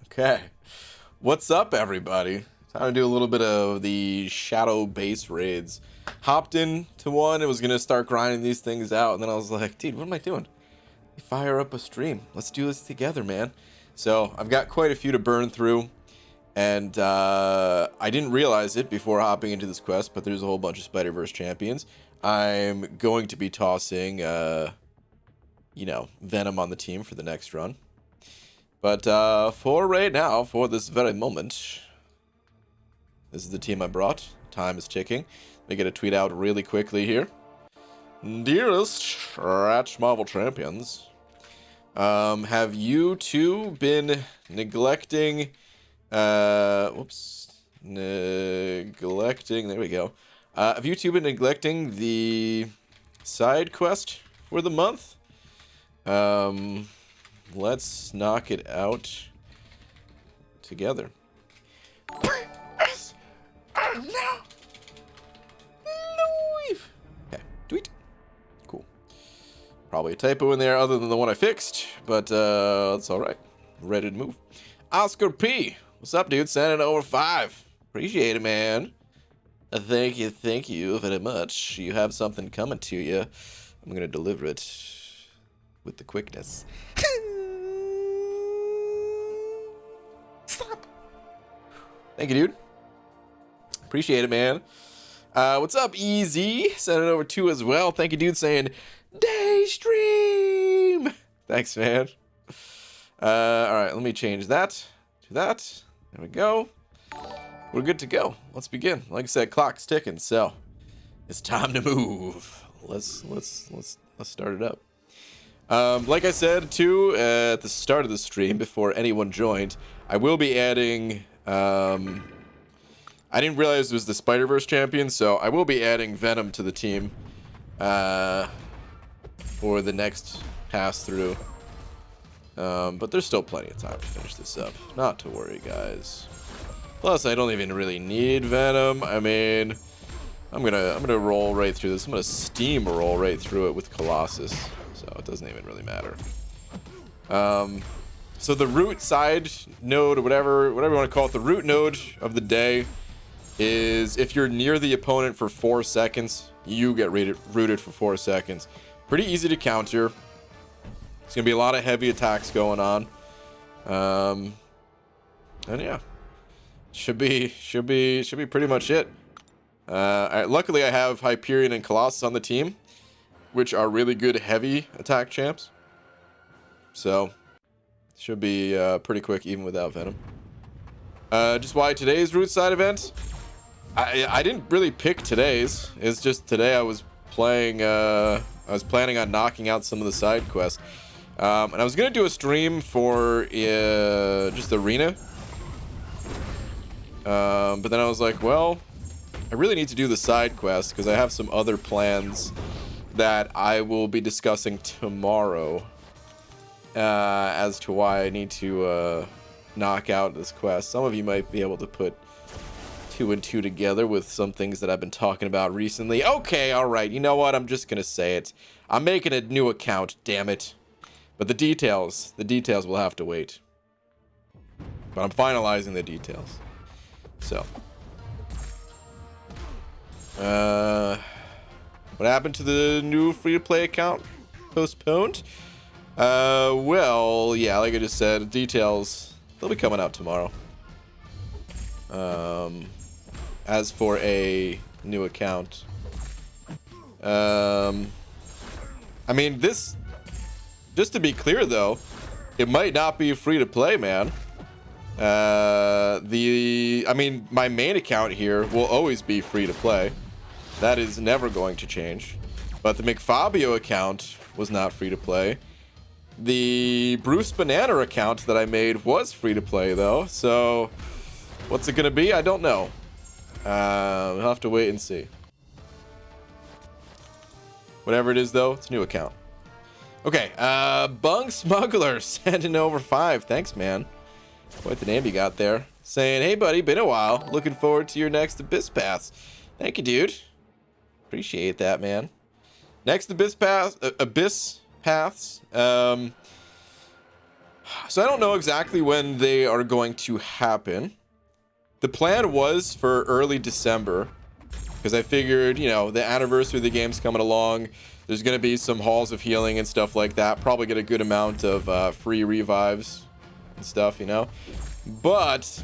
Okay. What's up, everybody? Time to do a little bit of the shadow base raids. Hopped into one, it was gonna start grinding these things out, and then I was like, dude, what am I doing? Fire up a stream. Let's do this together, man. So I've got quite a few to burn through, and I didn't realize it before hopping into this quest, but there's a whole bunch of Spider-Verse champions. I'm going to be tossing, Venom on the team for the next run. But for right now, for this very moment, this is the team I brought. Time is ticking. Let me get a tweet out really quickly here. Dearest Scratch Marvel champions, have you two been neglecting, neglecting, there we go. Have you two been neglecting the side quest for the month? Let's knock it out together. Okay, tweet. Cool. Probably a typo in there other than the one I fixed, but that's alright. Ready to move. Oscar P. What's up, dude? Sending over 5. Appreciate it, man. Thank you very much. You have something coming to you. I'm gonna deliver it with the quickness. Stop. Thank you, dude. Appreciate it, man. What's up, Easy? Sending over 2 as well. Thank you, dude, saying Daystream. Thanks, man. Alright, let me change that to that. There we go. We're good to go. Let's begin. Like I said, clock's ticking, so it's time to move. Let's start it up. Like I said, too, at the start of the stream, before anyone joined, I will be adding, I didn't realize it was the Spider-Verse champion, so I will be adding Venom to the team, for the next pass-through. But there's still plenty of time to finish this up. Not to worry, guys. Plus, I don't even really need Venom. I mean, I'm gonna roll right through this. I'm gonna steamroll right through it with Colossus. So it doesn't even really matter. So the root side node, or whatever you want to call it, the root node of the day is if you're near the opponent for 4 seconds, you get rooted for 4 seconds. Pretty easy to counter. It's gonna be a lot of heavy attacks going on. And yeah, should be pretty much it. Luckily, I have Hyperion and Colossus on the team, which are really good heavy attack champs. So, should be pretty quick even without Venom. Just why today's root side event? I didn't really pick today's. It's just today I was playing, I was planning on knocking out some of the side quests. And I was going to do a stream for just the arena. But then I was like, well, I really need to do the side quest because I have some other plans that I will be discussing tomorrow as to why I need to knock out this quest. Some of you might be able to put 2 and 2 together with some things that I've been talking about recently. Okay, alright, you know what? I'm just gonna say it. I'm making a new account, damn it. But the details will have to wait. But I'm finalizing the details. So. What happened to the new free-to-play account? Postponed? Well, yeah, like I just said, details, they'll be coming out tomorrow. As for a new account, I mean, this, just to be clear though, it might not be free to play, man. I mean, my main account here will always be free to play. That is never going to change. But the McFabio account was not free to play. The Bruce Banana account that I made was free to play though. So what's it gonna be? I don't know. We'll have to wait and see. Whatever it is though, it's a new account. Okay, Bung Smuggler sending over 5. Thanks, man. Quite the name you got there. Saying, hey buddy, been a while. Looking forward to your next Abyss Pass. Thank you, dude. Appreciate that, man. Next Abyss Paths. So I don't know exactly when they are going to happen. The plan was for early December, because I figured, you know, the anniversary of the game's coming along. There's going to be some halls of healing and stuff like that. Probably get a good amount of free revives and stuff, you know. But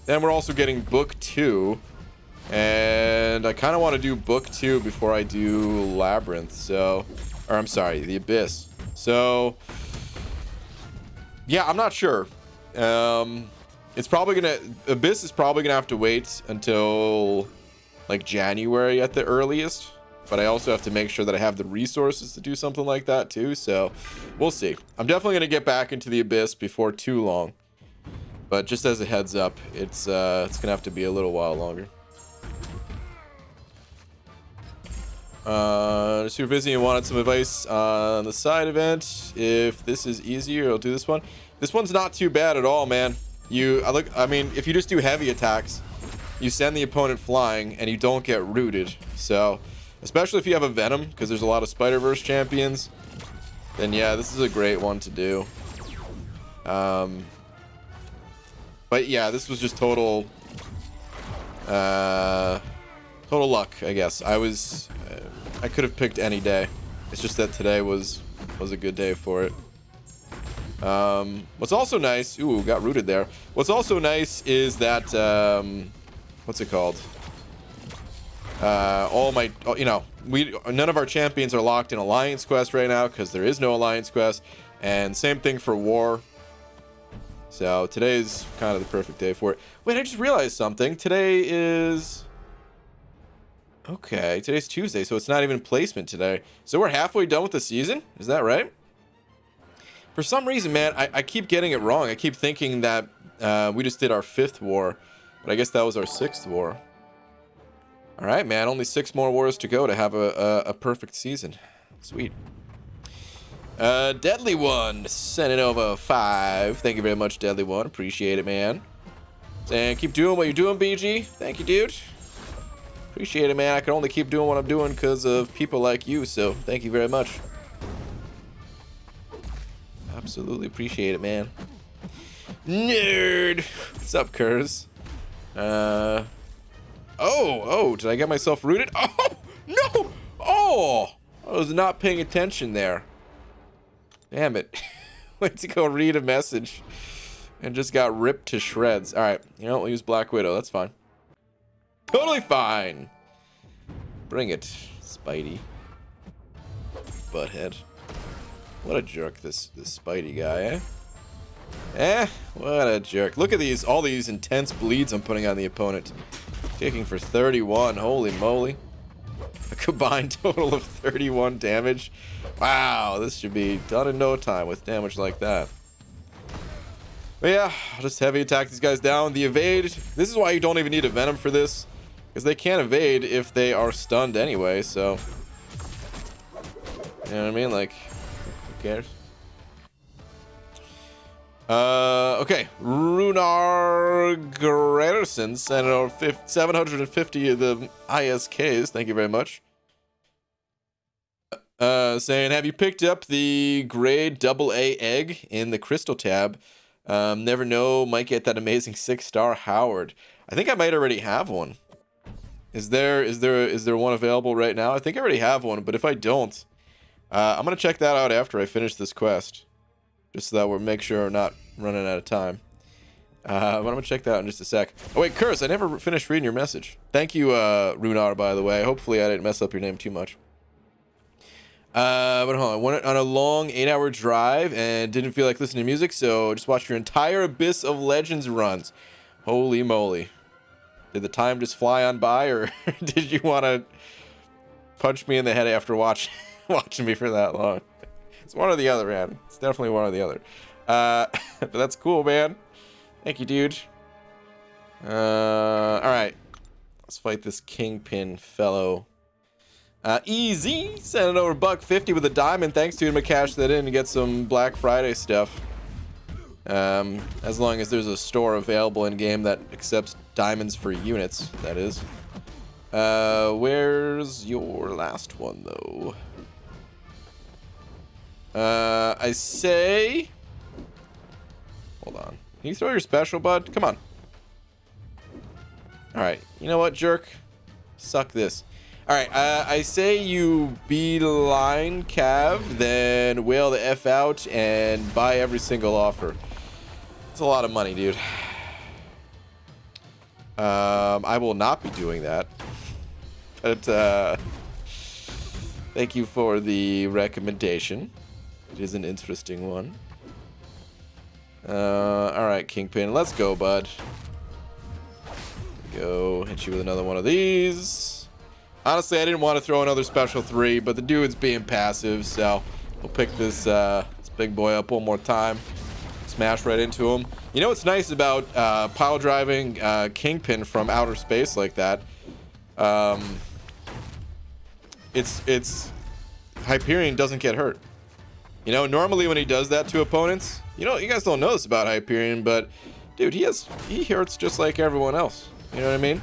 then we're also getting book 2. And I kind of want to do book 2 before I do Labyrinth. So, or I'm sorry, the Abyss. So, yeah, I'm not sure. It's probably gonna, Abyss is probably gonna have to wait until like January at the earliest, but I also have to make sure that I have the resources to do something like that too. So we'll see. I'm definitely gonna get back into the Abyss before too long, but just as a heads up, it's gonna have to be a little while longer. Super busy and wanted some advice on the side event. If this is easier, I'll do this one. This one's not too bad at all, man. I mean, if you just do heavy attacks, you send the opponent flying and you don't get rooted. So, especially if you have a Venom, because there's a lot of Spider-Verse champions, then yeah, this is a great one to do. But yeah, this was just total luck, I guess. I could have picked any day. It's just that today was a good day for it. What's also nice, ooh, got rooted there. What's also nice is that, what's it called? You know, none of our champions are locked in Alliance Quest right now because there is no Alliance Quest, and same thing for War. So today is kind of the perfect day for it. Wait, I just realized something. Today is, okay, today's Tuesday, so it's not even placement today. So we're halfway done with the season? Is that right? For some reason, man, I keep getting it wrong. I keep thinking that we just did our 5th war, but I guess that was our 6th war. All right, man, only 6 more wars to go to have a perfect season. Sweet. Deadly One, sending over 5. Thank you very much, Deadly One. Appreciate it, man. And keep doing what you're doing, BG. Thank you, dude. Appreciate it, man. I can only keep doing what I'm doing because of people like you, so thank you very much. Absolutely appreciate it, man. Nerd! What's up, Kurz? Oh, did I get myself rooted? Oh, no! Oh! I was not paying attention there. Damn it. Went to go read a message and just got ripped to shreds. Alright, you know, we'll use Black Widow. That's fine. Totally fine. Bring it, Spidey. Butthead. What a jerk, this Spidey guy, eh? What a jerk. Look at all these intense bleeds I'm putting on the opponent. Kicking for 31, holy moly. A combined total of 31 damage. Wow, this should be done in no time with damage like that. But yeah, I'll just heavy attack these guys down. The evade, this is why you don't even need a Venom for this, because they can't evade if they are stunned anyway, so. You know what I mean? Like, who cares? Okay, Runar Grederson sent out 750 of the ISKs. Thank you very much. Saying, have you picked up the grade AA egg in the crystal tab? Never know, might get that amazing 6-star Howard. I think I might already have one. Is there one available right now? I think I already have one, but if I don't, I'm gonna check that out after I finish this quest, just so that we'll make sure we're not running out of time. But I'm gonna check that out in just a sec. Oh wait, Curse, I never finished reading your message. Thank you, Runar, by the way. Hopefully I didn't mess up your name too much. But hold on, I went on a long 8-hour drive and didn't feel like listening to music, so just watched your entire Abyss of Legends runs. Holy moly. Did the time just fly on by, or did you want to punch me in the head after watching me for that long? It's one or the other, man. It's definitely one or the other. But that's cool, man. Thank you, dude. Alright. Let's fight this Kingpin fellow. Easy. Sending over $1.50 with a diamond. Thanks to him to cash that in to get some Black Friday stuff. As long as there's a store available in game that accepts diamonds for units, that is. Where's your last one, though? I say Hold on. Can you throw your special, bud? Come on. All right. You know what, jerk? Suck this. All right. I say you beeline Cav, then whale the F out and buy every single offer. It's a lot of money, dude. I will not be doing that. But thank you for the recommendation. It is an interesting one. All right, Kingpin, let's go, bud. Go hit you with another one of these. Honestly, I didn't want to throw another special 3, but the dude's being passive, so we'll pick this big boy up one more time. Smash right into him. You know what's nice about pile driving Kingpin from outer space like that? It's Hyperion doesn't get hurt. You know, normally when he does that to opponents, you know, you guys don't know this about Hyperion, but dude, he hurts just like everyone else. You know what I mean?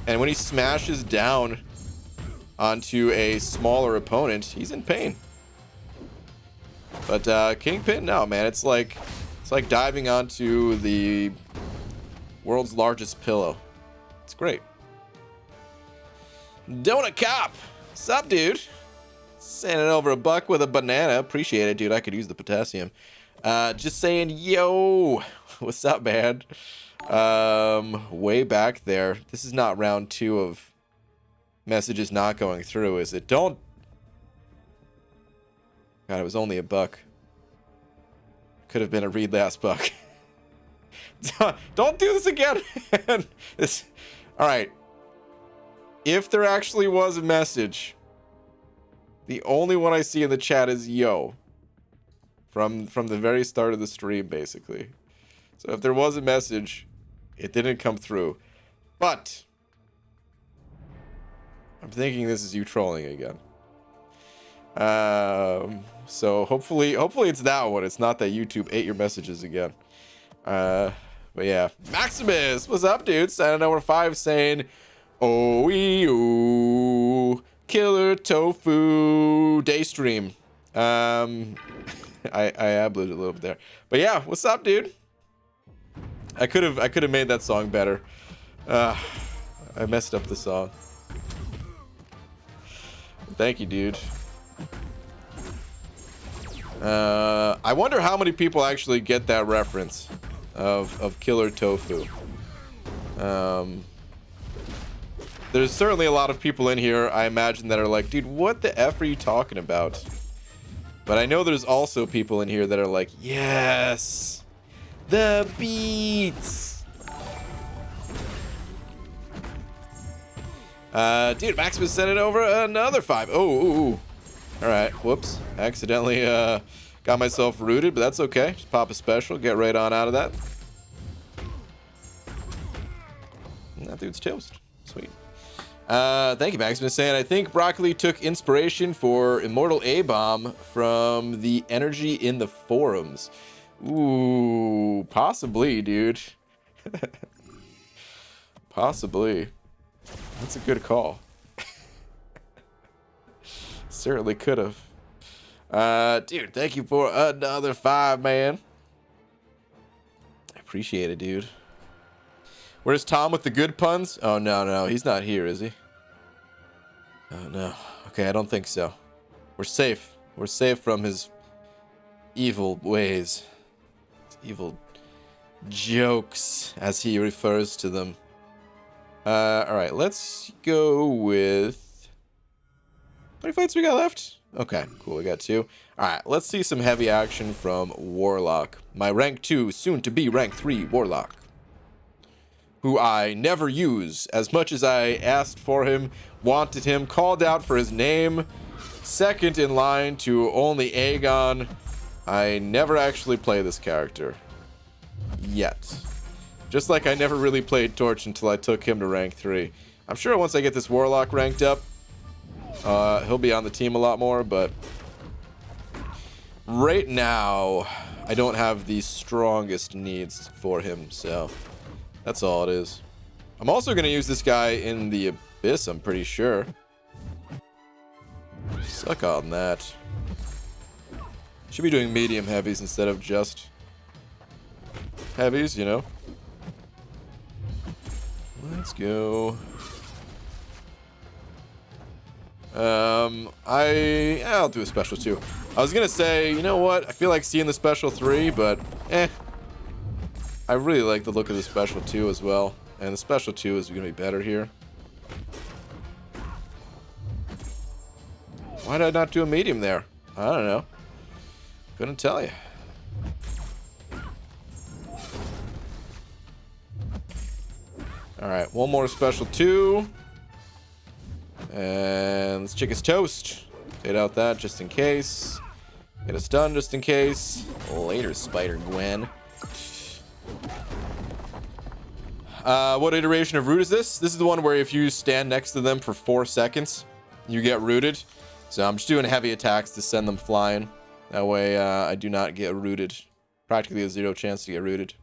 And when he smashes down onto a smaller opponent, he's in pain. But Kingpin, no, man, it's like diving onto the world's largest pillow. It's great. Donut Cop, what's up, dude? Sending over $1 with a banana. Appreciate it, dude. I could use the potassium. Just saying, yo, what's up, man? Way back there. This is not round 2 of messages not going through, is it? Don't. God, it was only $1. Could have been a read last buck. Don't do this again, man. All right. If there actually was a message, the only one I see in the chat is yo. From the very start of the stream, basically. So if there was a message, it didn't come through. But I'm thinking this is you trolling again. So hopefully it's that one. It's not that YouTube ate your messages again. But yeah. Maximus, what's up, dude? Signing over 5 saying, oh, ooh, killer tofu daystream. I ad-libbed a little bit there. But yeah, what's up, dude? I could have made that song better. I messed up the song. Thank you, dude. I wonder how many people actually get that reference of killer tofu. There's certainly a lot of people in here, I imagine, that are like, dude, what the F are you talking about? But I know there's also people in here that are like, yes, the beats. Dude, Maximus sent it over another 5. Oh, all right. Whoops. Accidentally got myself rooted, but that's okay. Just pop a special, get right on out of that. And that dude's toast. Sweet. Thank you, Maximus, saying, I think Broccoli took inspiration for Immortal A-Bomb from the energy in the forums. Ooh, possibly, dude. Possibly. That's a good call. Certainly could have. Dude, thank you for another 5, man. I appreciate it, dude. Where's Tom with the good puns? Oh, no, he's not here, is he? Oh, no. Okay, I don't think so. We're safe. We're safe from his evil ways. His evil jokes, as he refers to them. All right, let's go with... How many fights we got left? Okay, cool, we got 2. All right, let's see some heavy action from Warlock. My rank 2, soon to be rank 3 Warlock, who I never use. As much as I asked for him, wanted him, called out for his name, second in line to only Aegon, I never actually play this character. Yet. Just like I never really played Torch until I took him to rank 3. I'm sure once I get this Warlock ranked up, he'll be on the team a lot more, but right now, I don't have the strongest needs for him, so that's all it is. I'm also going to use this guy in the Abyss, I'm pretty sure. Suck on that. Should be doing medium heavies instead of just heavies, you know. Let's go. I'll do a special 2. I was gonna say, you know what? I feel like seeing the special 3, but I really like the look of the special 2 as well, and the special 2 is gonna be better here. Why did I not do a medium there? I don't know. Couldn't tell you. All right, one more special 2. And let's check his toast. Fade out that just in case. Get us done just in case. Later, Spider-Gwen. What iteration of root is this? This is the one where if you stand next to them for 4 seconds, you get rooted. So I'm just doing heavy attacks to send them flying. That way I do not get rooted. Practically a 0 chance to get rooted.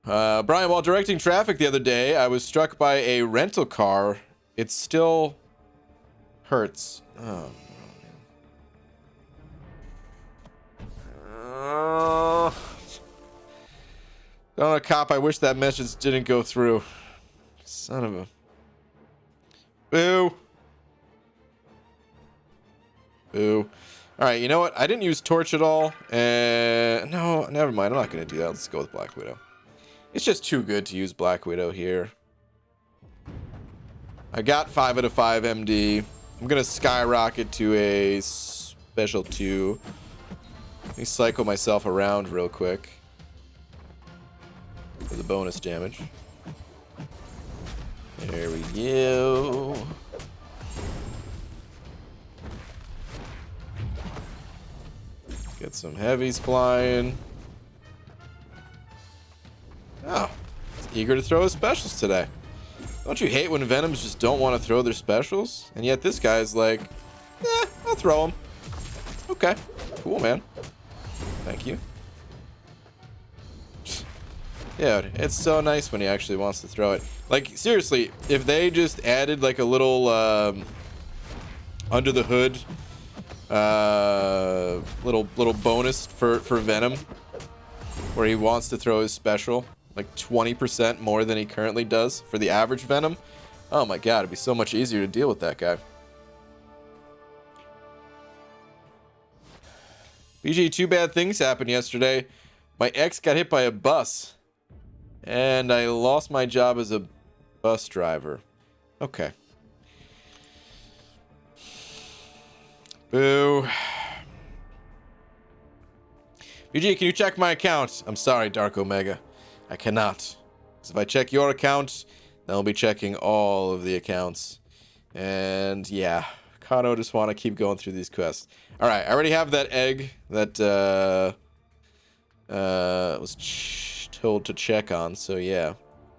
Brian, while directing traffic the other day, I was struck by a rental car. It still hurts. Oh, no. Don't know, cop. I wish that message didn't go through. Son of a... Boo. Boo. Alright, you know what? I didn't use torch at all. And no, never mind. I'm not going to do that. Let's go with Black Widow. It's just too good to use Black Widow here. I got 5 out of 5 MD. I'm going to skyrocket to a special 2. Let me cycle myself around real quick for the bonus damage. There we go. Get some heavies flying. Oh, he's eager to throw his specials today. Don't you hate when Venoms just don't want to throw their specials? And yet this guy's like, I'll throw them. Okay, cool, man. Thank you. Dude, it's so nice when he actually wants to throw it. Like, seriously, if they just added like a little under the hood little bonus for Venom where he wants to throw his special like 20% more than he currently does for the average Venom, oh my god, it'd be so much easier to deal with that guy. BG, 2 bad things happened yesterday. My ex got hit by a bus and I lost my job as a bus driver. Okay. Boo. BG, can you check my account? I'm sorry, Dark Omega. I cannot. Because if I check your account, then I'll be checking all of the accounts. And yeah, Kano just want to keep going through these quests. Alright, I already have that egg that was told to check on. So yeah,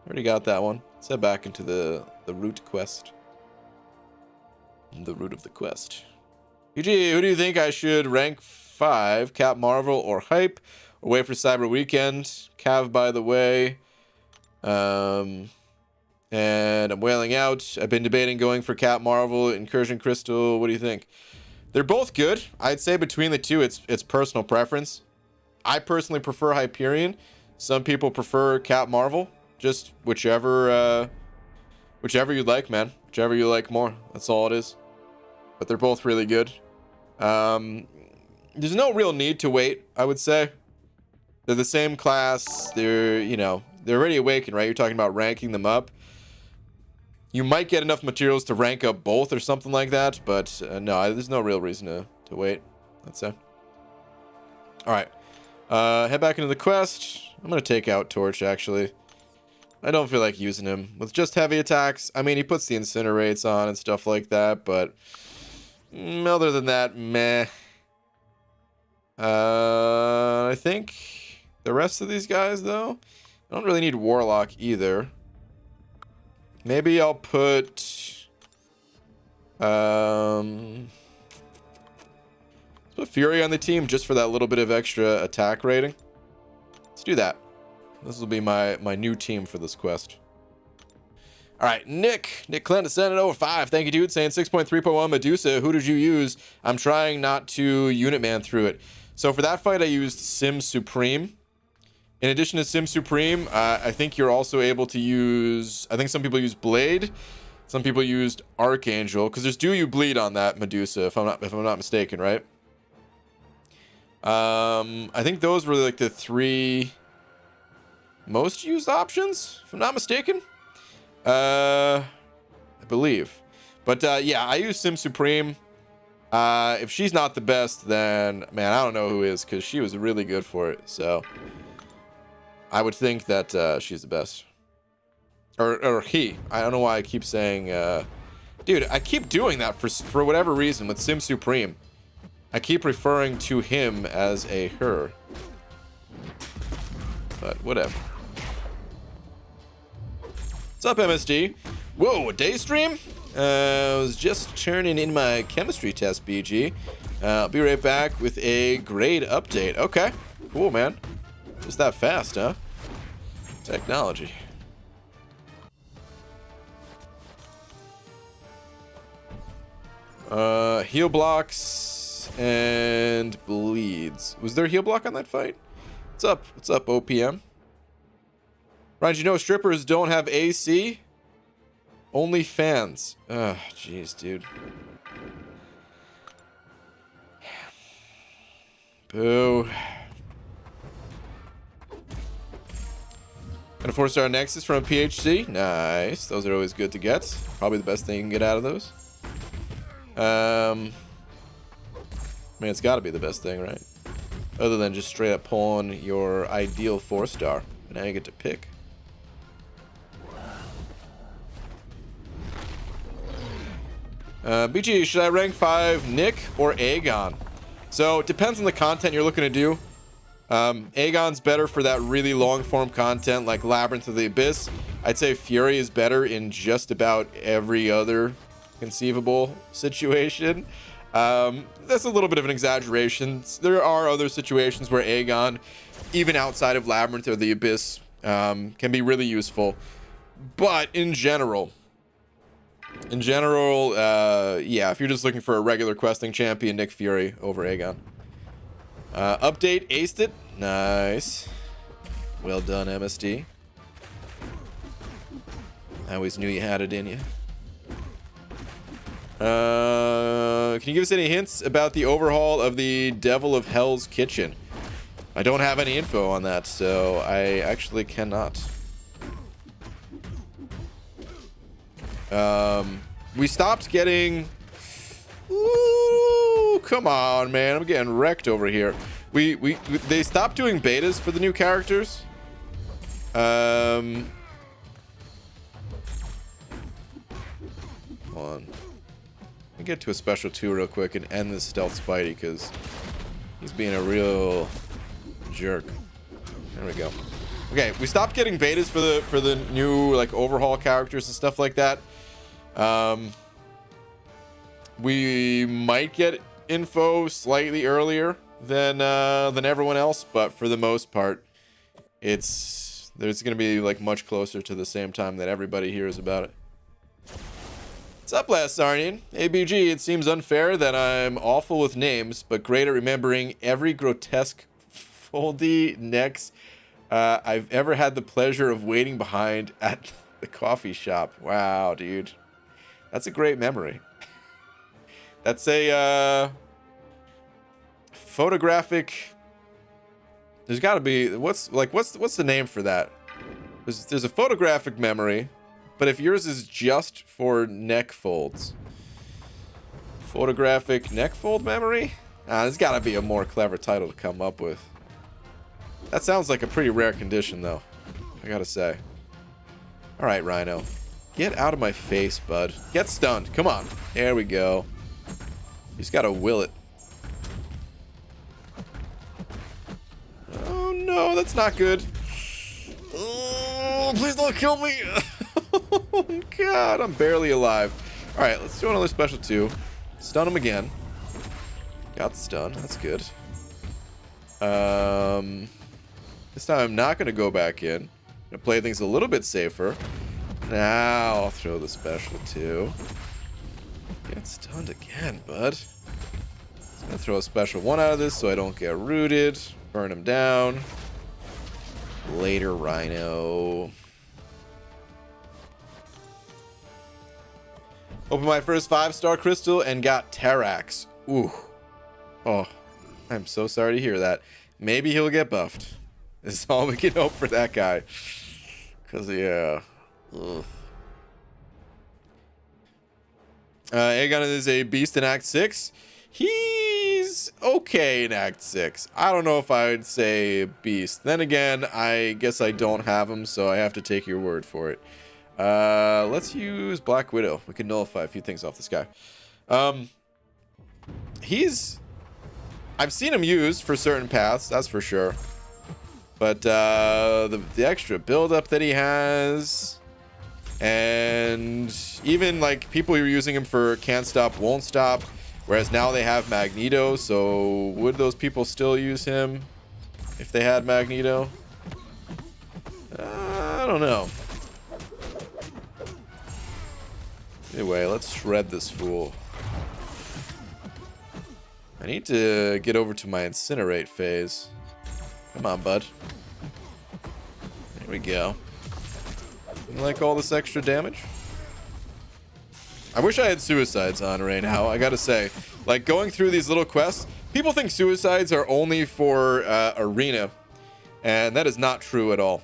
already got that one. Let's head back into the root quest. The root of the quest. UG, who do you think I should rank 5? Cap Marvel or Hype? Or wait for Cyber Weekend? Cav, by the way. And I'm wailing out. I've been debating going for Cap Marvel, Incursion Crystal. What do you think? They're both good. I'd say between the two, it's personal preference. I personally prefer Hyperion. Some people prefer Cap Marvel. Just whichever you like, man. Whichever you like more. That's all it is. But they're both really good. There's no real need to wait, I would say. They're the same class. They're, you know, they're already awakened, right? You're talking about ranking them up. You might get enough materials to rank up both or something like that, but no, there's no real reason to wait, I'd say. All right. Head back into the quest. I'm going to take out Torch, actually. I don't feel like using him with just heavy attacks. I mean, he puts the incinerates on and stuff like that, but other than that, meh. I think the rest of these guys, though, I don't really need Warlock either. Maybe I'll put let's put Fury on the team just for that little bit of extra attack rating. Let's do that. This will be my new team for this quest. All right, Nick Clinton sent it over 5. Thank you, dude. Saying 6.3.1 Medusa. Who did you use? I'm trying not to unit man through it. So for that fight, I used Sim Supreme. In addition to Sim Supreme, I think you're also able to use. I think some people use Blade. Some people used Archangel because there's Do You Bleed on that Medusa, if I'm not mistaken, right? I think those were like the 3 most used options, if I'm not mistaken. I believe. But yeah, I use Sim Supreme. If she's not the best, then man, I don't know who is, because she was really good for it. So I would think that she's the best. Or he. I don't know why I keep saying dude, I keep doing that for whatever reason with Sim Supreme. I keep referring to him as a her. But whatever. What's up, MSD? Whoa, a day stream? I was just turning in my chemistry test, BG. I'll be right back with a grade update. Okay, cool, man. Just that fast, huh? Technology. Heal blocks and bleeds. Was there heal block on that fight? What's up? What's up, OPM? Ryan, you know strippers don't have AC? Only fans. Ugh, jeez, dude. Boo. And a 4-star Nexus from a PHC. Nice. Those are always good to get. Probably the best thing you can get out of those. I mean, it's got to be the best thing, right? Other than just straight up pulling your ideal 4-star. But now you get to pick. BG, should I rank 5 Nick or Aegon? So it depends on the content you're looking to do. Aegon's better for that really long form content like Labyrinth of the Abyss. I'd say Fury is better in just about every other conceivable situation. That's a little bit of an exaggeration. There are other situations where Aegon, even outside of Labyrinth or the Abyss, can be really useful. But in general, yeah, if you're just looking for a regular questing champion, Nick Fury over Aegon. Update, aced it. Nice. Well done, MSD. I always knew you had it in you. Can you give us any hints about the overhaul of the Devil of Hell's Kitchen? I don't have any info on that, so I actually cannot. We stopped getting... Ooh, come on, man. I'm getting wrecked over here. They stopped doing betas for the new characters. Hold on. Let me get to a special 2 real quick and end this stealth Spidey, because he's being a real jerk. There we go. Okay, we stopped getting betas for the new like overhaul characters and stuff like that. We might get info slightly earlier than everyone else, but for the most part, there's gonna be like much closer to the same time that everybody hears about it. What's up, Last Sarnian? ABG, it seems unfair that I'm awful with names, but great at remembering every grotesque foldy necks I've ever had the pleasure of waiting behind at the coffee shop. Wow, dude. That's a great memory. That's a photographic. There's got to be what's the name for that? There's a photographic memory, but if yours is just for neck folds, photographic neck fold memory. There's got to be a more clever title to come up with. That sounds like a pretty rare condition, though. I gotta say. All right, Rhino. Get out of my face, bud. Get stunned. Come on. There we go. You just gotta will it. Oh, no. That's not good. Oh, please don't kill me. Oh, God. I'm barely alive. All right, let's do another special 2. Stun him again. Got the stun. That's good. This time I'm not going to go back in. I'm going to play things a little bit safer. Now I'll throw the special too. Get stunned again, bud. I'm gonna throw a special 1 out of this so I don't get rooted. Burn him down. Later, Rhino. Open my first 5-star crystal and got Terrax. Ooh. Oh, I'm so sorry to hear that. Maybe he'll get buffed. That's all we can hope for that guy. Because, yeah. Ugh. Aegon is a beast in Act 6. He's okay in Act 6. I don't know if I would say beast. Then again, I guess I don't have him, so I have to take your word for it. Let's use Black Widow. We can nullify a few things off this guy. I've seen him used for certain paths, that's for sure. But the extra build-up that he has, and even like people who are using him for can't stop, won't stop, whereas now they have Magneto. So would those people still use him if they had Magneto? I don't know. Anyway, let's shred this fool. I need to get over to my incinerate phase. Come on, bud. There we go. You like all this extra damage? I wish I had suicides on right now. I gotta say, like, going through these little quests, people think suicides are only for arena, and that is not true at all.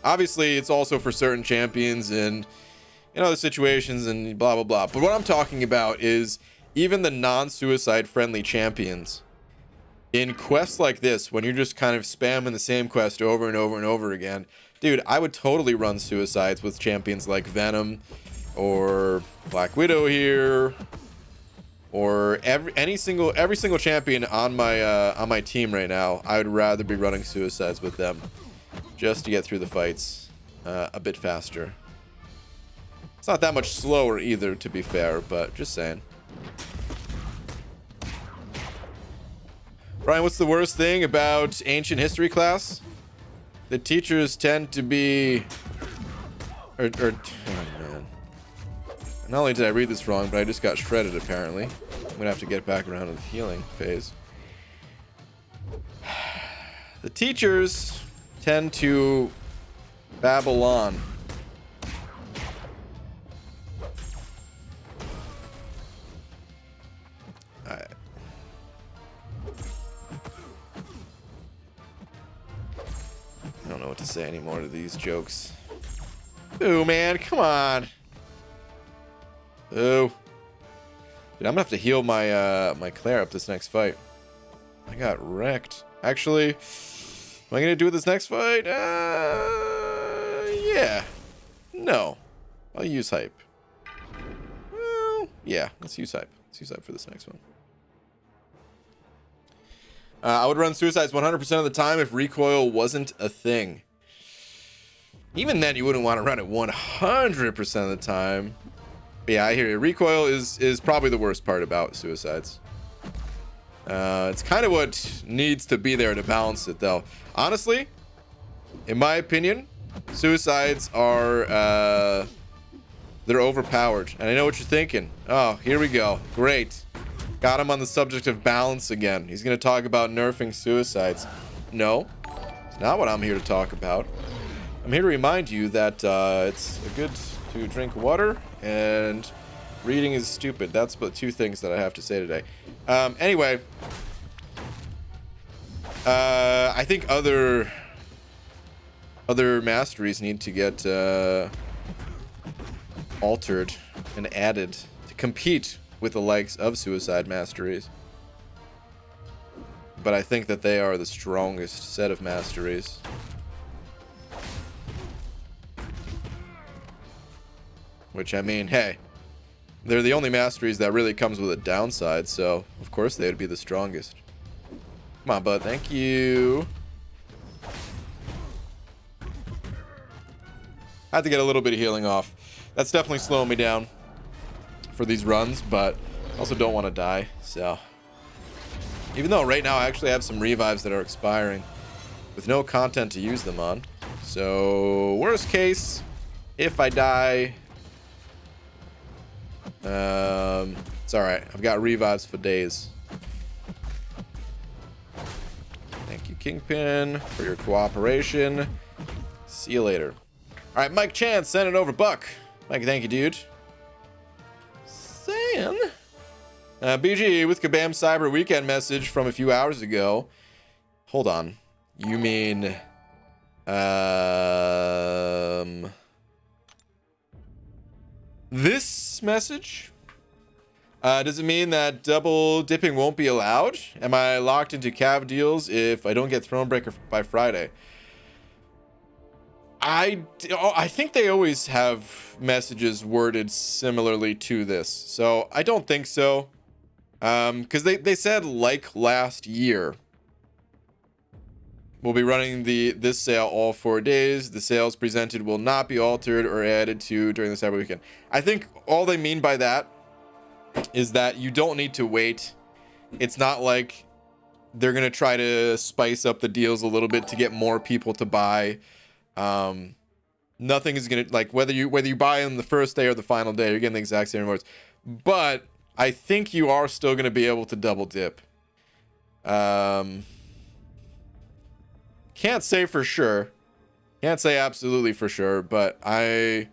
Obviously, it's also for certain champions and in other situations and blah blah blah. But what I'm talking about is even the non-suicide friendly champions. In quests like this, when you're just kind of spamming the same quest over and over and over again, dude, I would totally run suicides with champions like Venom or Black Widow here, or every single champion on my team right now. I would rather be running suicides with them just to get through the fights a bit faster. It's not that much slower either, to be fair, but just saying. Brian, what's the worst thing about ancient history class? The teachers tend to be... oh man. Not only did I read this wrong, but I just got shredded, apparently. I'm gonna have to get back around to the healing phase. The teachers tend to babble on. I don't know what to say anymore to these jokes. Ooh, man, come on. Ooh. Dude, I'm gonna have to heal my my Claire up this next fight. I got wrecked. Actually, am I gonna do it this next fight? Yeah. No. I'll use hype. Well, yeah, let's use hype. Let's use hype for this next one. I would run suicides 100% of the time if recoil wasn't a thing. Even then, you wouldn't want to run it 100% of the time. But yeah, I hear you. Recoil is probably the worst part about suicides. It's kind of what needs to be there to balance it, though. Honestly, in my opinion, suicides are they're overpowered. And I know what you're thinking. Oh, here we go. Great. Got him on the subject of balance again. He's going to talk about nerfing suicides. No, it's not what I'm here to talk about. I'm here to remind you that it's good to drink water and reading is stupid. That's the two things that I have to say today. Anyway, I think other masteries need to get altered and added to compete with the likes of suicide masteries. But I think that they are the strongest set of masteries. Which, I mean, hey, they're the only masteries that really comes with a downside, so of course they would be the strongest. Come on, bud. Thank you. I had to get a little bit of healing off. That's definitely slowing me down for these runs, but also don't want to die, so even though right now I actually have some revives that are expiring with no content to use them on. So worst case, if I die, it's all right. I've got revives for days. Thank you, Kingpin, for your cooperation. See you later. All right, Mike Chan, send it over. Buck. Mike, thank you, dude. Saying. BG with Kabam Cyber weekend message from a few hours ago. Hold on. You mean... this message? Does it mean that double dipping won't be allowed? Am I locked into cav deals if I don't get Thronebreaker by Friday? I think they always have messages worded similarly to this, so I don't think so. Because they said, like last year, we'll be running this sale all 4 days. The sales presented will not be altered or added to during the Cyber Weekend. I think all they mean by that is that you don't need to wait. It's not like they're gonna try to spice up the deals a little bit to get more people to buy. Nothing is gonna, like, whether you buy on the first day or the final day, you're getting the exact same rewards. But I think you are still gonna be able to double dip. Can't say for sure. Can't say absolutely for sure, but I'd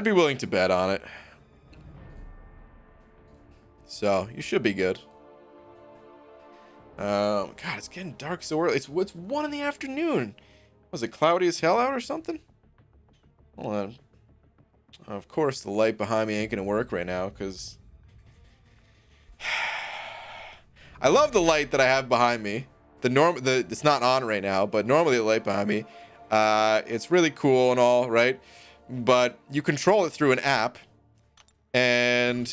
be willing to bet on it. So you should be good. God, it's getting dark so early. It's 1 in the afternoon. Was it cloudy as hell out or something? Hold on. Of course, the light behind me ain't gonna work right now because I love the light that I have behind me. It's not on right now, but normally the light behind me, it's really cool and all, right? But you control it through an app, and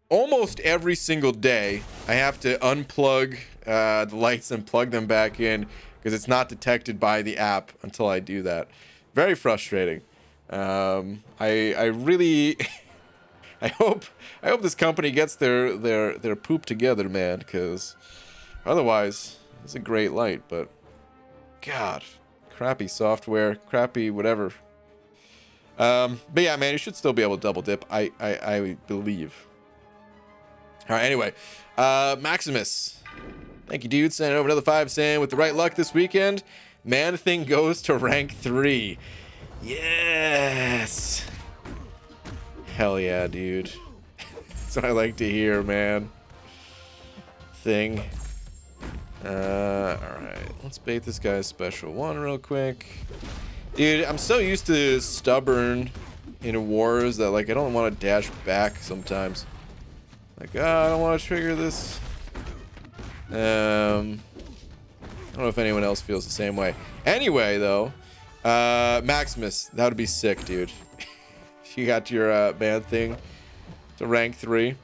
almost every single day I have to unplug the lights and plug them back in because it's not detected by the app until I do that. Very frustrating. I really I hope this company gets their poop together, man, because otherwise it's a great light, but God, crappy software, crappy whatever. But yeah, man, you should still be able to double dip, I believe. All right, anyway, Maximus, thank you, dude. Sending over another 5 saying, with the right luck this weekend, Man Thing goes to rank 3. Yes. Hell yeah, dude. That's what I like to hear, man. Thing. Alright. Let's bait this guy's special 1 real quick. Dude, I'm so used to stubborn in wars that, like, I don't want to dash back sometimes. Like, I don't want to trigger this. I don't know if anyone else feels the same way. Anyway, though, Maximus, that would be sick, dude. You got your Man Thing to rank 3,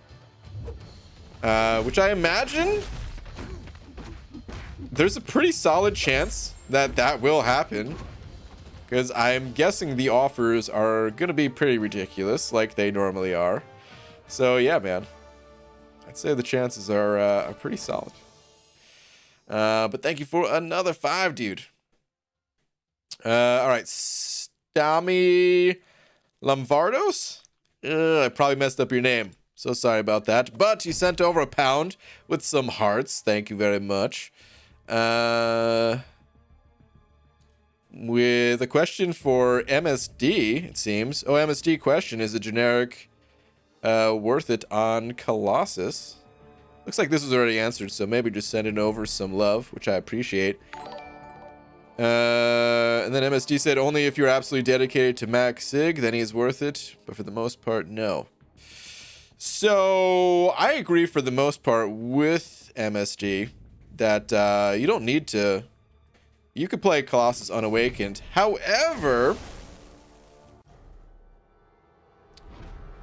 which I imagine there's a pretty solid chance that will happen, because I'm guessing the offers are gonna be pretty ridiculous, like they normally are. So yeah, man, I'd say the chances are pretty solid. But thank you for another 5, dude. All right, Stami Lombardos? I probably messed up your name. So sorry about that. But you sent over a £1 with some hearts. Thank you very much. With a question for MSD, it seems. Oh, MSD question is a generic worth it on Colossus. Looks like this was already answered, so maybe just sending over some love, which I appreciate. And then MSD said, only if you're absolutely dedicated to Max Sig, then he's worth it. But for the most part, no. So I agree for the most part with MSD that you don't need to. You could play Colossus Unawakened. However,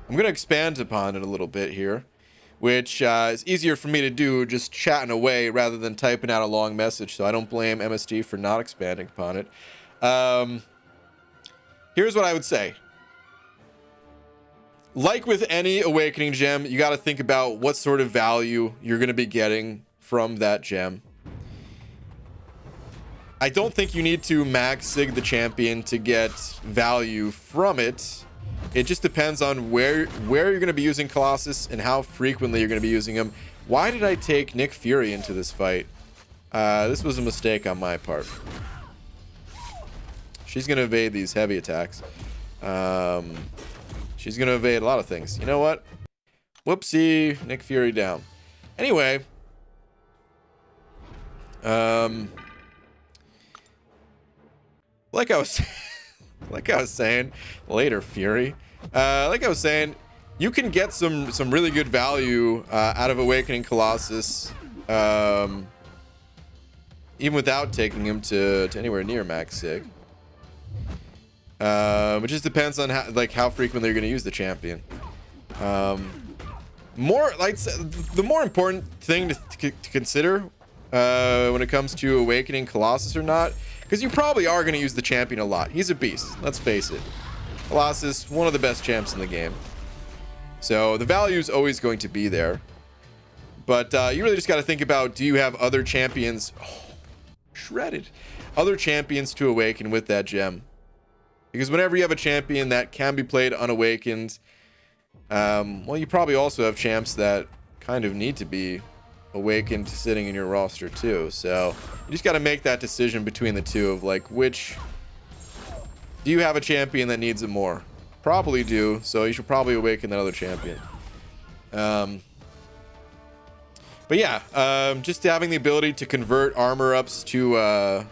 I'm going to expand upon it a little bit here, which is easier for me to do just chatting away rather than typing out a long message, so I don't blame MSD for not expanding upon it. Here's what I would say. Like with any Awakening gem, you got to think about what sort of value you're going to be getting from that gem. I don't think you need to max sig the champion to get value from it. It just depends on where you're going to be using Colossus and how frequently you're going to be using him. Why did I take Nick Fury into this fight? This was a mistake on my part. She's going to evade these heavy attacks. She's going to evade a lot of things. You know what? Whoopsie. Nick Fury down. Anyway. Like I was saying later, Fury. Like I was saying, you can get some really good value out of Awakening Colossus, even without taking him to anywhere near max sig. It just depends on how frequently you're going to use the champion. The more important thing to consider when it comes to Awakening Colossus or not, because you probably are going to use the champion a lot. He's a beast, let's face it. Colossus, one of the best champs in the game. So the value is always going to be there. But you really just got to think about, do you have other champions? Oh, shredded. Other champions to awaken with that gem. Because whenever you have a champion that can be played unawakened, well, you probably also have champs that kind of need to be awakened sitting in your roster too. So you just got to make that decision between the two of like, which do you have a champion that needs it more? Probably do, so you should probably awaken that other champion. But yeah, just having the ability to convert armor ups to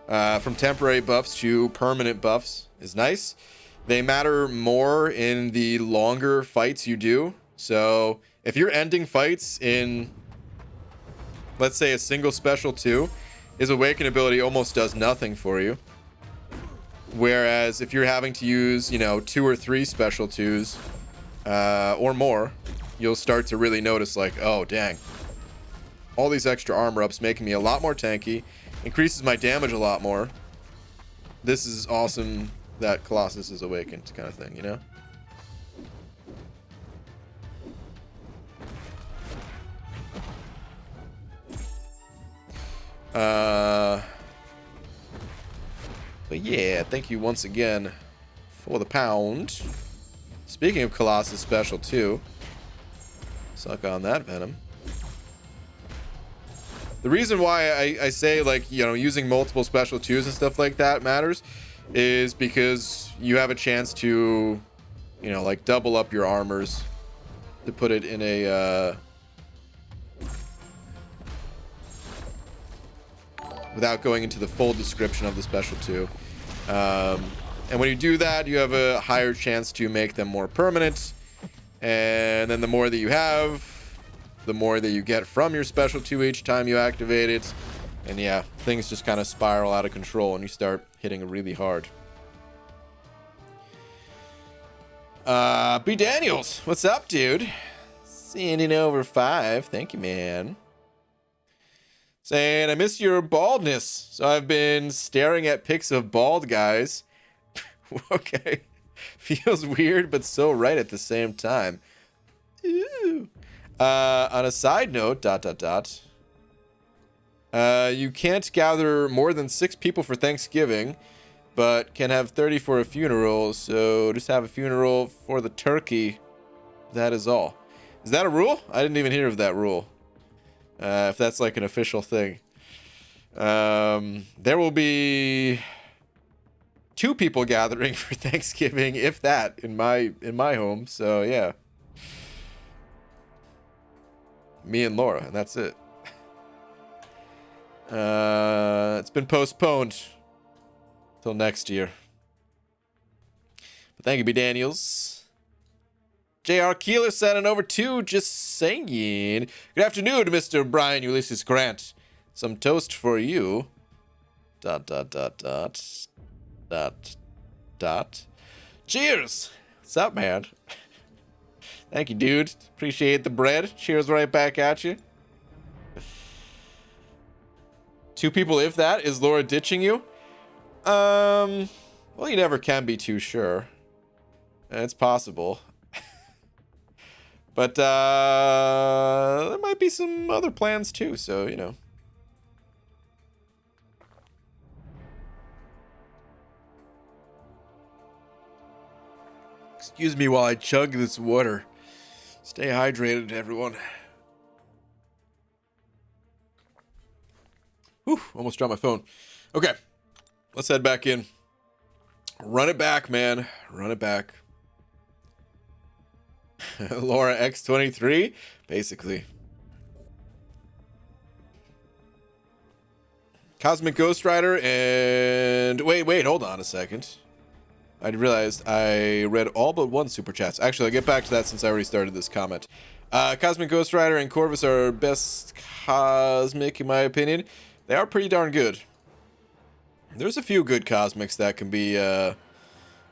from temporary buffs to permanent buffs is nice. They matter more in the longer fights you do. So if you're ending fights in, let's say, a single special 2, his awaken ability almost does nothing for you. Whereas if you're having to use, 2 or 3 special 2s or more, you'll start to really notice like, oh, dang. All these extra armor ups making me a lot more tanky, increases my damage a lot more. This is awesome that Colossus is awakened kind of thing, you know? But yeah, thank you once again for the pound. Speaking of Colossus special 2, suck on that venom. The reason why I say, like, using multiple special 2s and stuff like that matters is because you have a chance to, like, double up your armors to put it in a without going into the full description of the special 2. And when you do that, you have a higher chance to make them more permanent. And then the more that you have, the more that you get from your special 2 each time you activate it. And yeah, things just kind of spiral out of control and you start hitting really hard. B. Daniels, what's up, dude? Sending over 5. Thank you, man. Saying, I miss your baldness, so I've been staring at pics of bald guys. Okay. Feels weird, but so right at the same time. Ooh. On a side note, ... you can't gather more than 6 people for Thanksgiving, but can have 30 for a funeral, so just have a funeral for the turkey. That is all. Is that a rule? I didn't even hear of that rule. If that's like an official thing. There will be 2 people gathering for Thanksgiving, if that, in my home. So yeah, me and Laura, and that's it. It's been postponed till next year. But thank you, B. Daniels. J.R. Keeler sending over 2, just saying. Good afternoon, Mr. Brian Ulysses Grant. Some toast for you. ... Cheers. What's up, man? Thank you, dude. Appreciate the bread. Cheers right back at you. 2 people, if that. Is Laura ditching you? Well, you never can be too sure. It's possible. But there might be some other plans too, so, Excuse me while I chug this water. Stay hydrated, everyone. Whew, almost dropped my phone. Okay, let's head back in. Run it back, man. Run it back. Laura X23, basically. Cosmic Ghost Rider and... Wait, hold on a second. I realized I read all but one super chats. Actually, I'll get back to that since I already started this comment. Cosmic Ghost Rider and Corvus are best Cosmic, in my opinion. They are pretty darn good. There's a few good Cosmics that can be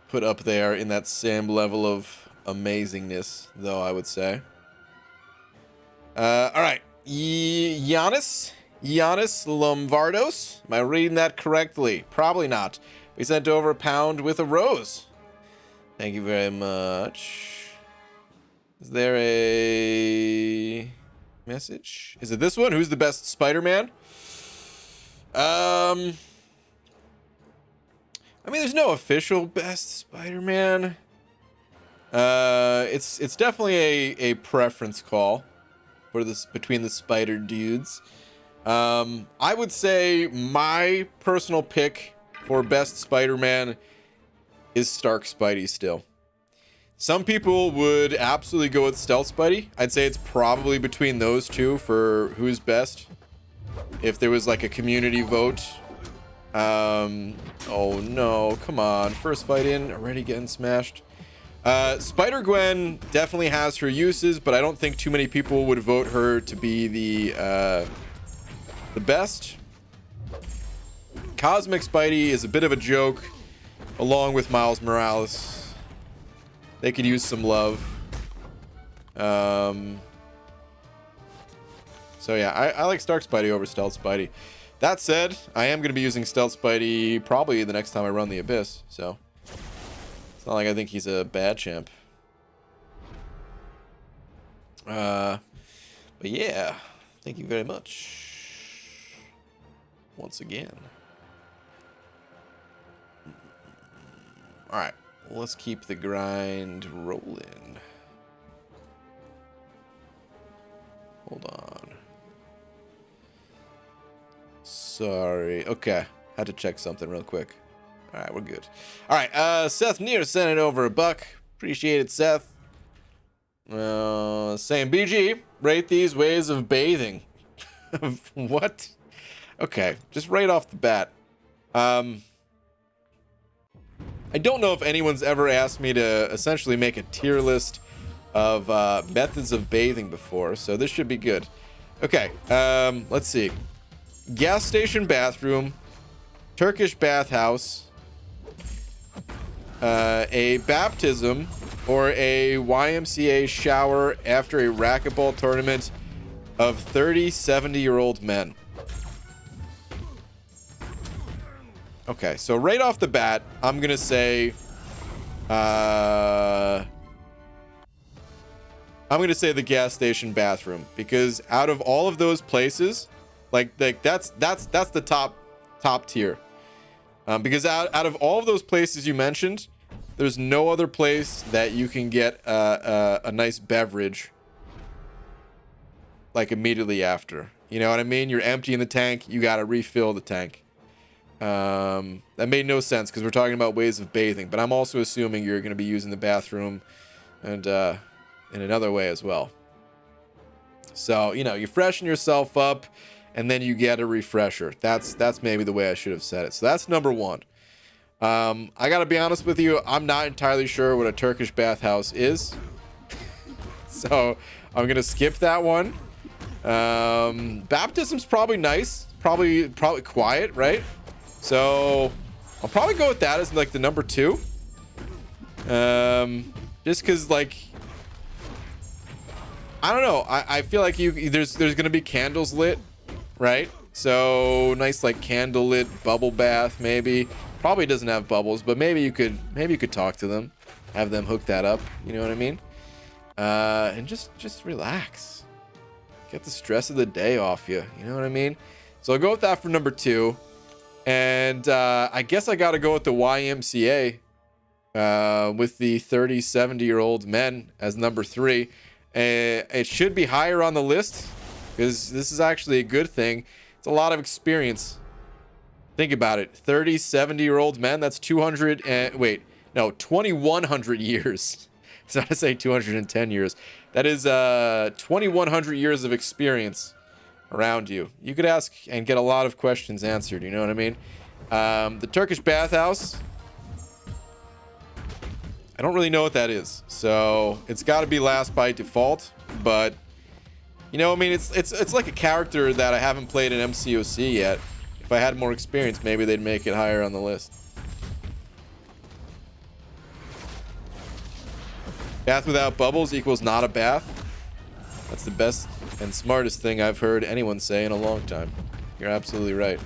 put up there in that same level of amazingness, though, I would say. All right. Giannis Lombardos. Am I reading that correctly? Probably not. We sent over £1 with a rose. Thank you very much. Is there a message? Is it this one? Who's the best Spider-Man? I mean, there's no official best Spider-Man. It's definitely a preference call for this between the Spider dudes. I would say my personal pick for best Spider-Man is Stark Spidey still. Some people would absolutely go with Stealth Spidey. I'd say it's probably between those two for who's best. If there was like a community vote. Oh no, come on. First fight in, already getting smashed. Spider-Gwen definitely has her uses, but I don't think too many people would vote her to be the best. Cosmic Spidey is a bit of a joke, along with Miles Morales. They could use some love. So yeah, I like Stark Spidey over Stealth Spidey. That said, I am going to be using Stealth Spidey probably the next time I run the Abyss, so it's not like I think he's a bad champ. But yeah, thank you very much once again. All right, let's keep the grind rolling. Hold on. Sorry. Okay, had to check something real quick. All right, we're good. All right, Seth Neer sent it over $1. Appreciate it, Seth. Saying BG, rate these ways of bathing. What? Okay, just right off the bat. I don't know if anyone's ever asked me to essentially make a tier list of methods of bathing before, so this should be good. Okay, let's see. Gas station bathroom, Turkish bathhouse, a baptism, or a YMCA shower after a racquetball tournament of 30 70-year-old men. Okay, so right off the bat, I'm gonna say the gas station bathroom, because out of all of those places, like that's the top tier. Because out of all of those places you mentioned, there's no other place that you can get a nice beverage like immediately after. You know what I mean? You're emptying the tank, you gotta refill the tank. That made no sense because we're talking about ways of bathing, but I'm also assuming you're going to be using the bathroom and in another way as well. So, you know, you freshen yourself up and then you get a refresher. That's maybe the way I should have said it. So that's number one. I got to be honest with you, I'm not entirely sure what a Turkish bathhouse is. So I'm going to skip that one. Baptism's probably nice. Probably quiet, right? So I'll probably go with that as like the number 2. Just because, like, I don't know. I feel like there's gonna be candles lit, right? So nice like candle lit bubble bath maybe. Probably doesn't have bubbles, but maybe you could talk to them, have them hook that up. You know what I mean? And just relax. Get the stress of the day off you. You know what I mean? So I'll go with that for number 2. And I guess I got to go with the YMCA with the 30, 70-year-old men as number 3. It should be higher on the list because this is actually a good thing. It's a lot of experience. Think about it. 30, 70-year-old men, that's 2100 years. It's not to say 210 years. That is 2100 years of experience around you. You could ask and get a lot of questions answered, you know what I mean? The Turkish bathhouse, I don't really know what that is, so it's got to be last by default. But you know, I mean, it's like a character that I haven't played in MCOC yet. If I had more experience, maybe they'd make it higher on the list. Bath without bubbles equals not a bath. That's the best and smartest thing I've heard anyone say in a long time. You're absolutely right.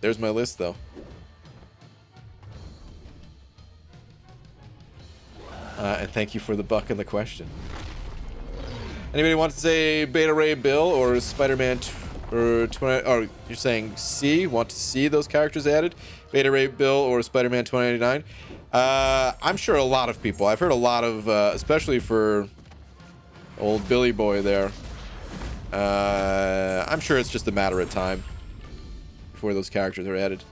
There's my list, though. And thank you for the buck and the question. Anybody want to say Beta Ray Bill or Spider-Man or 20? Oh, you're saying C? Want to see those characters added? Beta Ray Bill or Spider-Man 2099? I'm sure a lot of people. I've heard a lot of, especially for old Billy Boy there. I'm sure it's just a matter of time before those characters are added.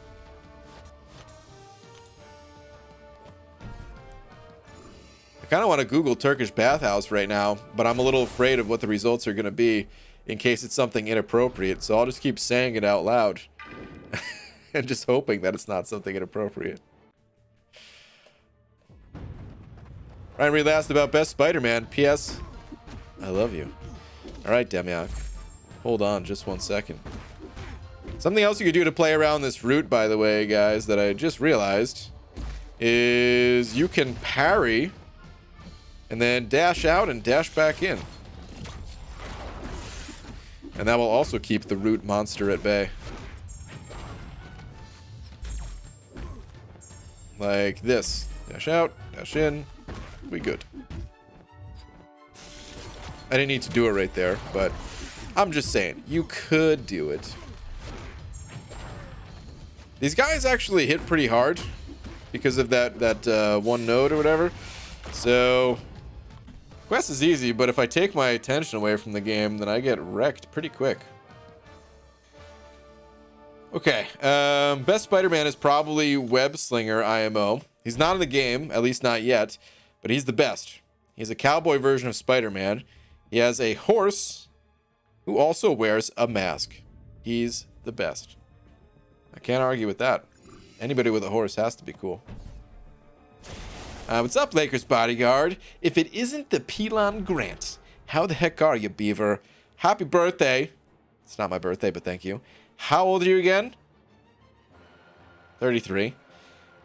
I kind of want to Google Turkish bathhouse right now, but I'm a little afraid of what the results are going to be in case it's something inappropriate. So I'll just keep saying it out loud and just hoping that it's not something inappropriate. Ryan Reed asked about best Spider-Man. P.S. I love you. All right, Demiak. Hold on just 1 second. Something else you could do to play around this route, by the way, guys, that I just realized is you can parry and then dash out and dash back in. And that will also keep the root monster at bay. Like this. Dash out, dash in. We good. I didn't need to do it right there, but I'm just saying, you could do it. These guys actually hit pretty hard because of that one node or whatever. So quest is easy, but if I take my attention away from the game, then I get wrecked pretty quick. Okay, best Spider-Man is probably Web Slinger IMO. He's not in the game, at least not yet, but he's the best. He's a cowboy version of Spider-Man. He has a horse who also wears a mask. He's the best. I can't argue with that. Anybody with a horse has to be cool. What's up, Lakers bodyguard? If it isn't the Pelon Grant, how the heck are you, Beaver? Happy birthday. It's not my birthday, but thank you. How old are you again? 33.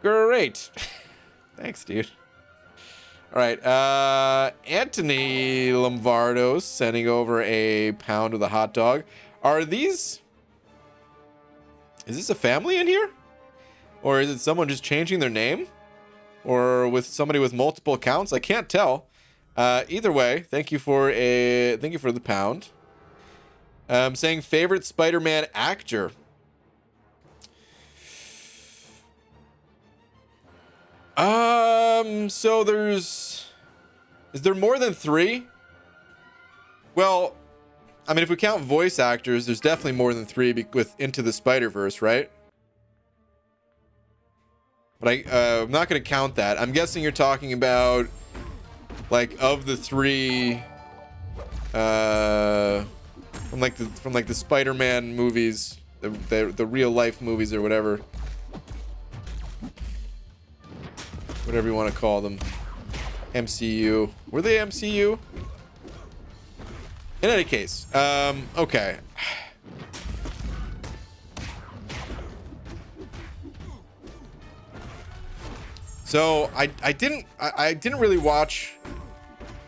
Great. Thanks, dude. All right. Anthony Lombardo sending over a pound of the hot dog. Are these... Is this a family in here? Or is it someone just changing their name? Or with somebody with multiple accounts? I can't tell. Either way, thank you for the pound. Saying favorite Spider-Man actor. So is there more than 3? Well, I mean, if we count voice actors, there's definitely more than 3 with Into the Spider-Verse, right? But I'm not going to count that. I'm guessing you're talking about, like, of the 3, from the Spider-Man movies, the real life movies or whatever you want to call them. MCU. Were they MCU? In any case, okay. So I didn't really watch.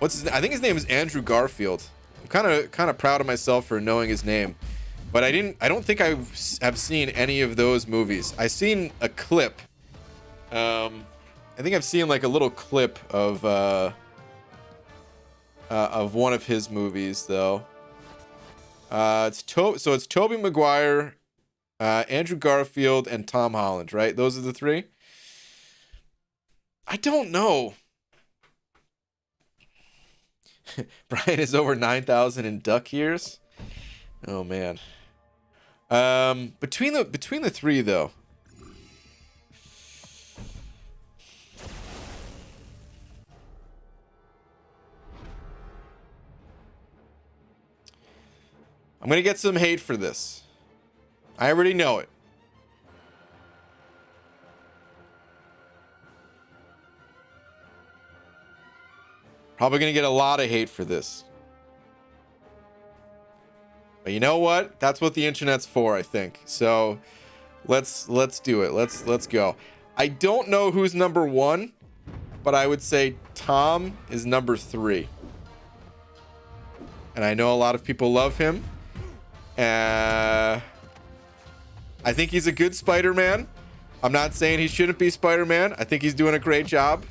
I think his name is Andrew Garfield. I'm kind of proud of myself for knowing his name, but I don't think I have seen any of those movies. I've seen a clip. I think I've seen like a little clip of one of his movies though. So it's Tobey Maguire, Andrew Garfield, and Tom Holland, right? Those are the three. I don't know. Brian is over 9,000 in duck years. Oh man. Between the three though. I'm gonna get some hate for this. I already know it. Probably gonna get a lot of hate for this. But you know what? That's what the internet's for, I think. So let's do it. Let's go. I don't know who's number one, but I would say Tom is number 3. And I know a lot of people love him. I think he's a good Spider-Man. I'm not saying he shouldn't be Spider-Man. I think he's doing a great job.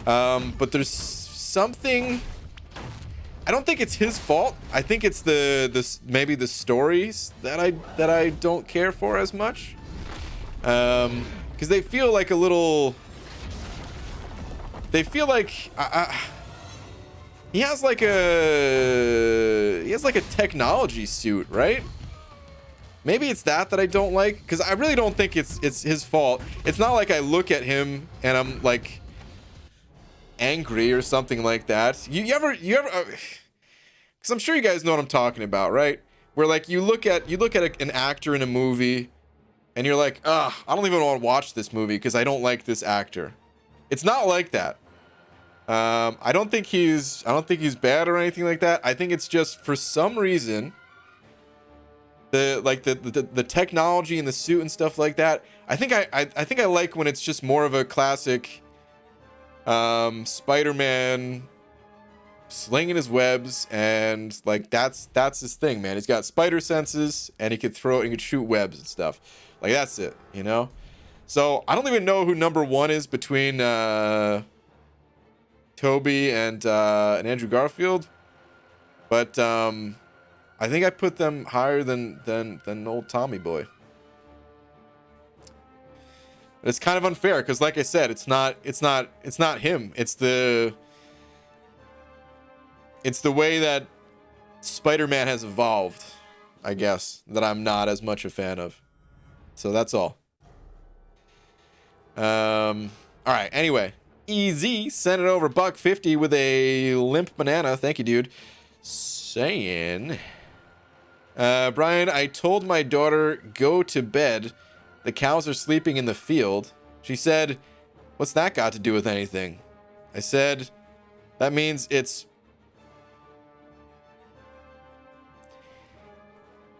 But there's something. I don't think it's his fault. I think it's maybe the stories that I don't care for as much. Because they feel like a little. They feel like he has like a technology suit, right? Maybe it's that I don't like, because I really don't think it's his fault. It's not like I look at him and I'm like angry or something like that. You ever because I'm sure you guys know what I'm talking about, right? Where like you look at an actor in a movie and you're like, I don't even want to watch this movie because I don't like this actor. It's not like that. I don't think he's bad or anything like that. I think it's just for some reason the technology and the suit and stuff like that. I think I like when it's just more of a classic Spider-Man slinging his webs, and like that's his thing, man. He's got spider senses and he could shoot webs and stuff. Like that's it, you know? So I don't even know who number 1 is between Toby and Andrew Garfield, but I think I put them higher than old Tommy boy. But it's kind of unfair because, like I said, it's not him. It's the way that Spider-Man has evolved, I guess, that I'm not as much a fan of. So that's all. All right. Anyway, Easy sent it over $1.50 with a limp banana. Thank you, dude. Saying, Brian, I told my daughter go to bed. The cows are sleeping in the field. She said, "What's that got to do with anything?" I said, "That means it's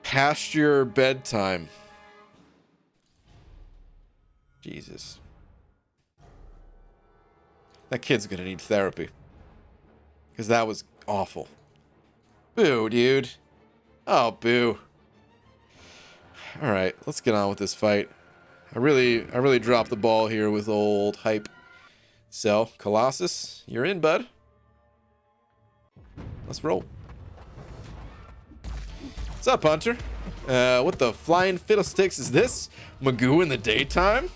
past your bedtime." Jesus. That kid's gonna need therapy. Because that was awful. Boo, dude. Oh, boo. Alright, let's get on with this fight. I really dropped the ball here with old hype. So, Colossus, you're in, bud. Let's roll. What's up, Hunter? What the flying fiddlesticks is this? Magoo in the daytime?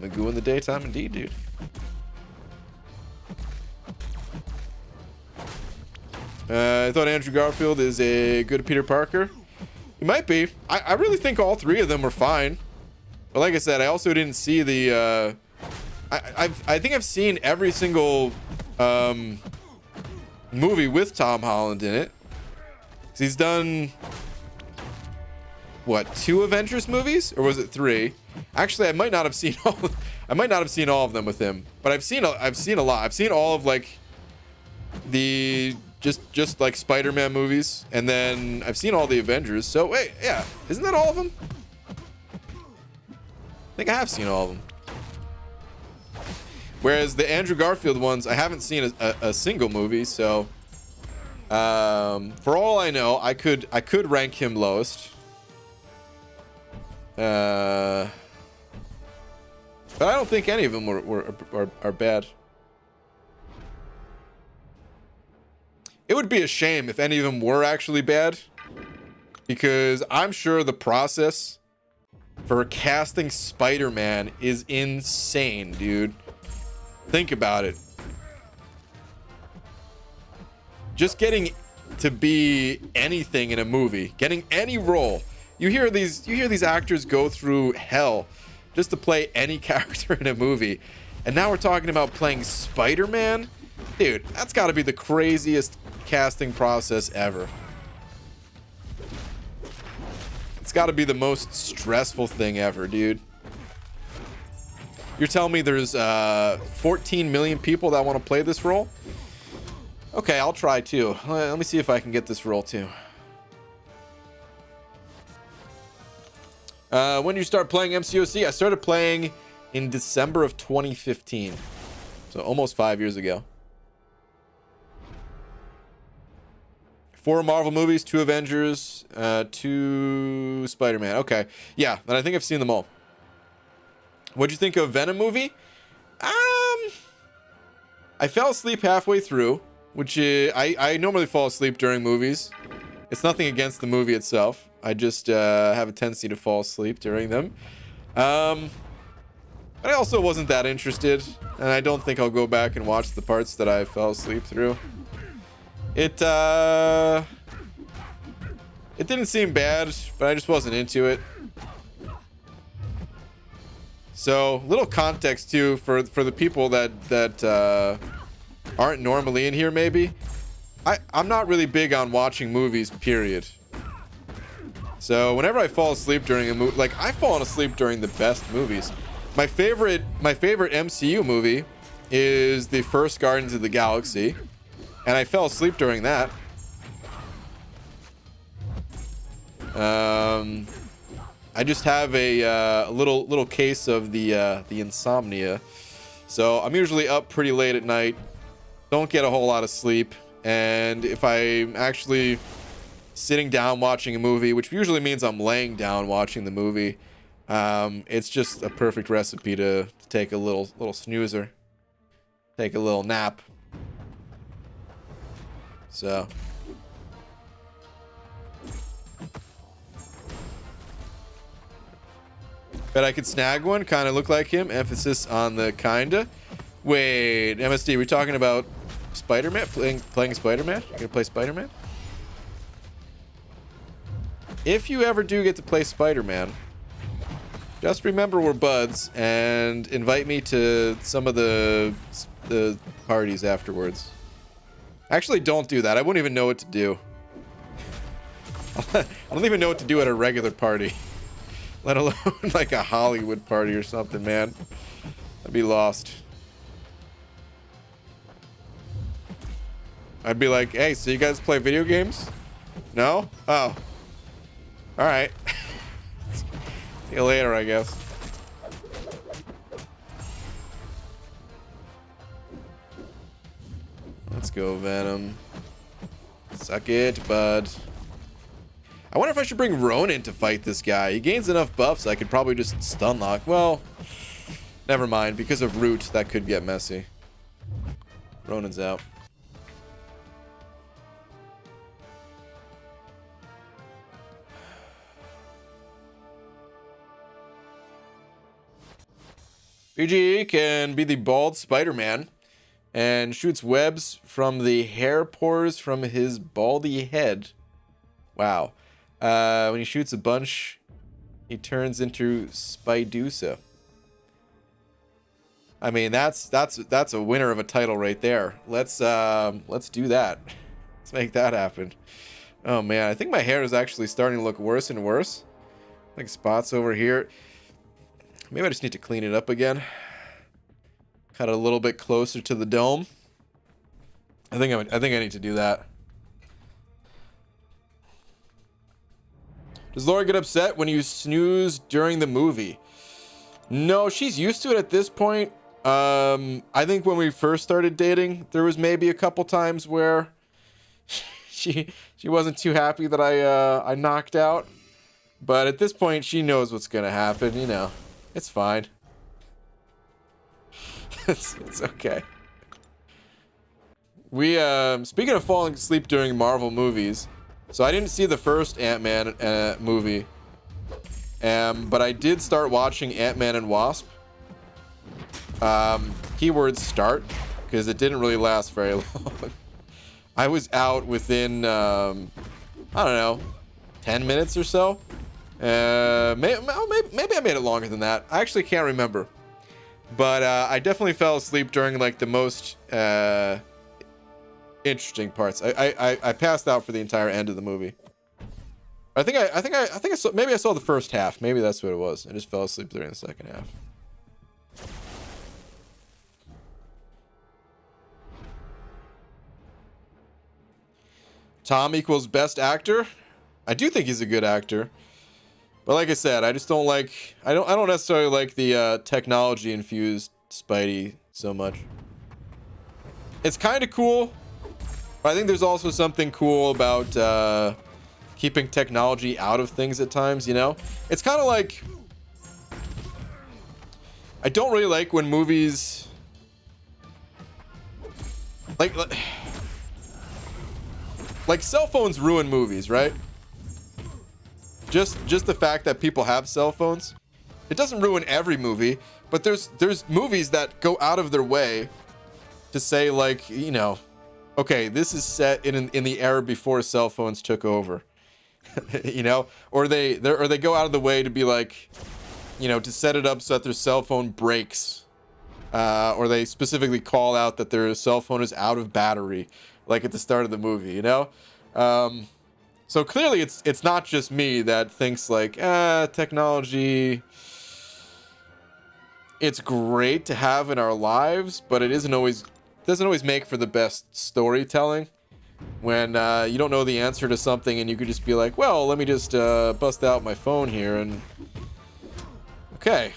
Magoo in the daytime indeed, dude. I thought Andrew Garfield is a good Peter Parker. He might be. I really think all 3 of them were fine. But like I said, I also didn't see the... I think I've seen every single movie with Tom Holland in it. 'Cause he's done... What, 2 Avengers movies? Or was it 3? Actually, I might not have seen all of them with him. But I've seen a lot. I've seen all of like the just like Spider-Man movies, and then I've seen all the Avengers. So wait, yeah, isn't that all of them? I think I have seen all of them. Whereas the Andrew Garfield ones, I haven't seen a single movie. So for all I know, I could rank him lowest. But I don't think any of them are bad. It would be a shame if any of them were actually bad. because I'm sure the process for casting Spider-Man is insane, dude. Think about it. Just getting to be anything in a movie, getting any role. You hear these actors go through hell just to play any character in a movie. And now we're talking about playing Spider-Man? Dude, that's got to be the craziest casting process ever. It's got to be the most stressful thing ever, dude. You're telling me there's 14 million people that want to play this role? Okay, I'll try too. Let me see if I can get this role too. When did you start playing MCOC? I started playing in December of 2015. So almost 5 years ago. 4 Marvel movies, 2 Avengers, 2 Spider-Man. Okay. Yeah, and I think I've seen them all. What'd you think of Venom movie? I fell asleep halfway through, which I normally fall asleep during movies. It's nothing against the movie itself. I just have a tendency to fall asleep during them. But I also wasn't that interested, and I don't think I'll go back and watch the parts that I fell asleep through. It didn't seem bad, but I just wasn't into it. So, little context too for the people that aren't normally in here. Maybe I'm not really big on watching movies, period. So whenever I fall asleep during a movie, like I've fallen asleep during the best movies. My favorite MCU movie is the first Guardians of the Galaxy, and I fell asleep during that. I just have a little case of the insomnia, so I'm usually up pretty late at night, don't get a whole lot of sleep, and if I'm actually sitting down watching a movie, which usually means I'm laying down watching the movie, it's just a perfect recipe to take a little snoozer, take a little nap. So bet I could snag one, kind of look like him. Emphasis on the kinda. Wait, MSD, we're talking about Spider-Man? Playing Spider-Man? You're gonna play Spider-Man? If you ever do get to play Spider-Man, just remember we're buds and invite me to some of the parties afterwards. Actually, don't do that. I wouldn't even know what to do. I don't even know what to do at a regular party. Let alone like a Hollywood party or something, man. I'd be lost. I'd be like, hey, so you guys play video games? No? Oh. Alright. See you later, I guess. Let's go, Venom. Suck it, bud. I wonder if I should bring Ronin to fight this guy. He gains enough buffs, I could probably just stun lock. Well, never mind. Because of Root, that could get messy. Ronin's out. PGE can be the bald Spider-Man and shoots webs from the hair pores from his baldy head. Wow. When he shoots a bunch, he turns into Spidusa. I mean, that's a winner of a title right there. Let's do that. Let's make that happen. Oh man, I think my hair is actually starting to look worse and worse. Like spots over here. Maybe I just need to clean it up again. Cut it a little bit closer to the dome. I think I need to do that. Does Laura get upset when you snooze during the movie? No, she's used to it at this point. I think when we first started dating, there was maybe a couple times where she wasn't too happy that I knocked out. But at this point, she knows what's gonna happen. You know, it's fine. it's okay. We speaking of falling asleep during Marvel movies. So I didn't see the first Ant-Man movie, but I did start watching Ant-Man and Wasp. Keyword start, because it didn't really last very long. I was out within, I don't know, 10 minutes or so. Maybe I made it longer than that. I actually can't remember. But I definitely fell asleep during like the most interesting parts. I passed out for the entire end of the movie. I think I saw, maybe I saw the first half. Maybe that's what it was. I just fell asleep during the second half. Tom equals best actor. I do think he's a good actor, but like I said, I just don't like. I don't necessarily like the technology infused Spidey so much. It's kind of cool, but I think there's also something cool about keeping technology out of things at times. You know, it's kind of like, I don't really like when movies like cell phones ruin movies, right? Just the fact that people have cell phones, it doesn't ruin every movie, but there's movies that go out of their way to say, like, you know, okay, this is set in the era before cell phones took over. You know, or they go out of the way to be like, you know, to set it up so that their cell phone breaks, or they specifically call out that their cell phone is out of battery, like at the start of the movie, you know. So clearly it's not just me that thinks like, technology, it's great to have in our lives, but it doesn't always make for the best storytelling. When you don't know the answer to something and you could just be like, well, let me just bust out my phone here and okay,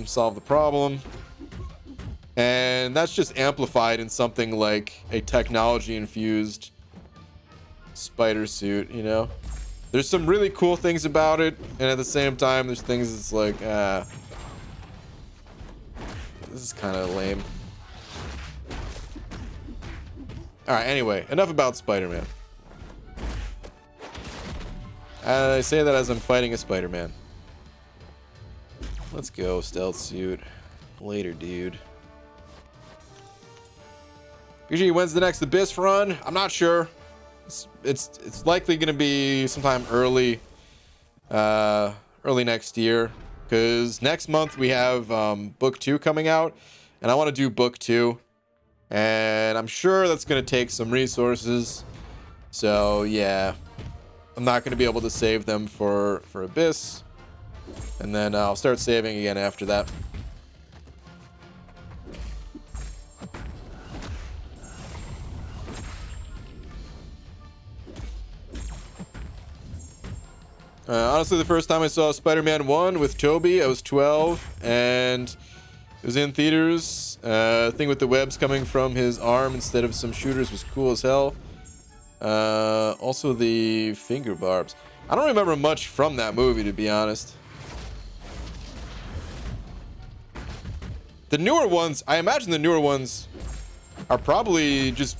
solve the problem. And that's just amplified in something like a technology infused spider suit, you know. There's some really cool things about it, and at the same time there's things that's like, this is kind of lame. Alright, anyway, enough about Spider-Man. I say that as I'm fighting a Spider-Man. Let's go, stealth suit. Later, dude. Usually, when's the next Abyss run? I'm not sure. It's likely going to be sometime early next year, because next month we have book 2 coming out, and I want to do book 2, and I'm sure that's going to take some resources. So yeah, I'm not going to be able to save them for Abyss, and then I'll start saving again after that. Honestly, the first time I saw Spider-Man 1 with Tobey, I was 12, and it was in theaters. Thing with the webs coming from his arm instead of some shooters was cool as hell. Also the finger barbs. I don't remember much from that movie, to be honest. The newer ones, I imagine the newer ones are probably just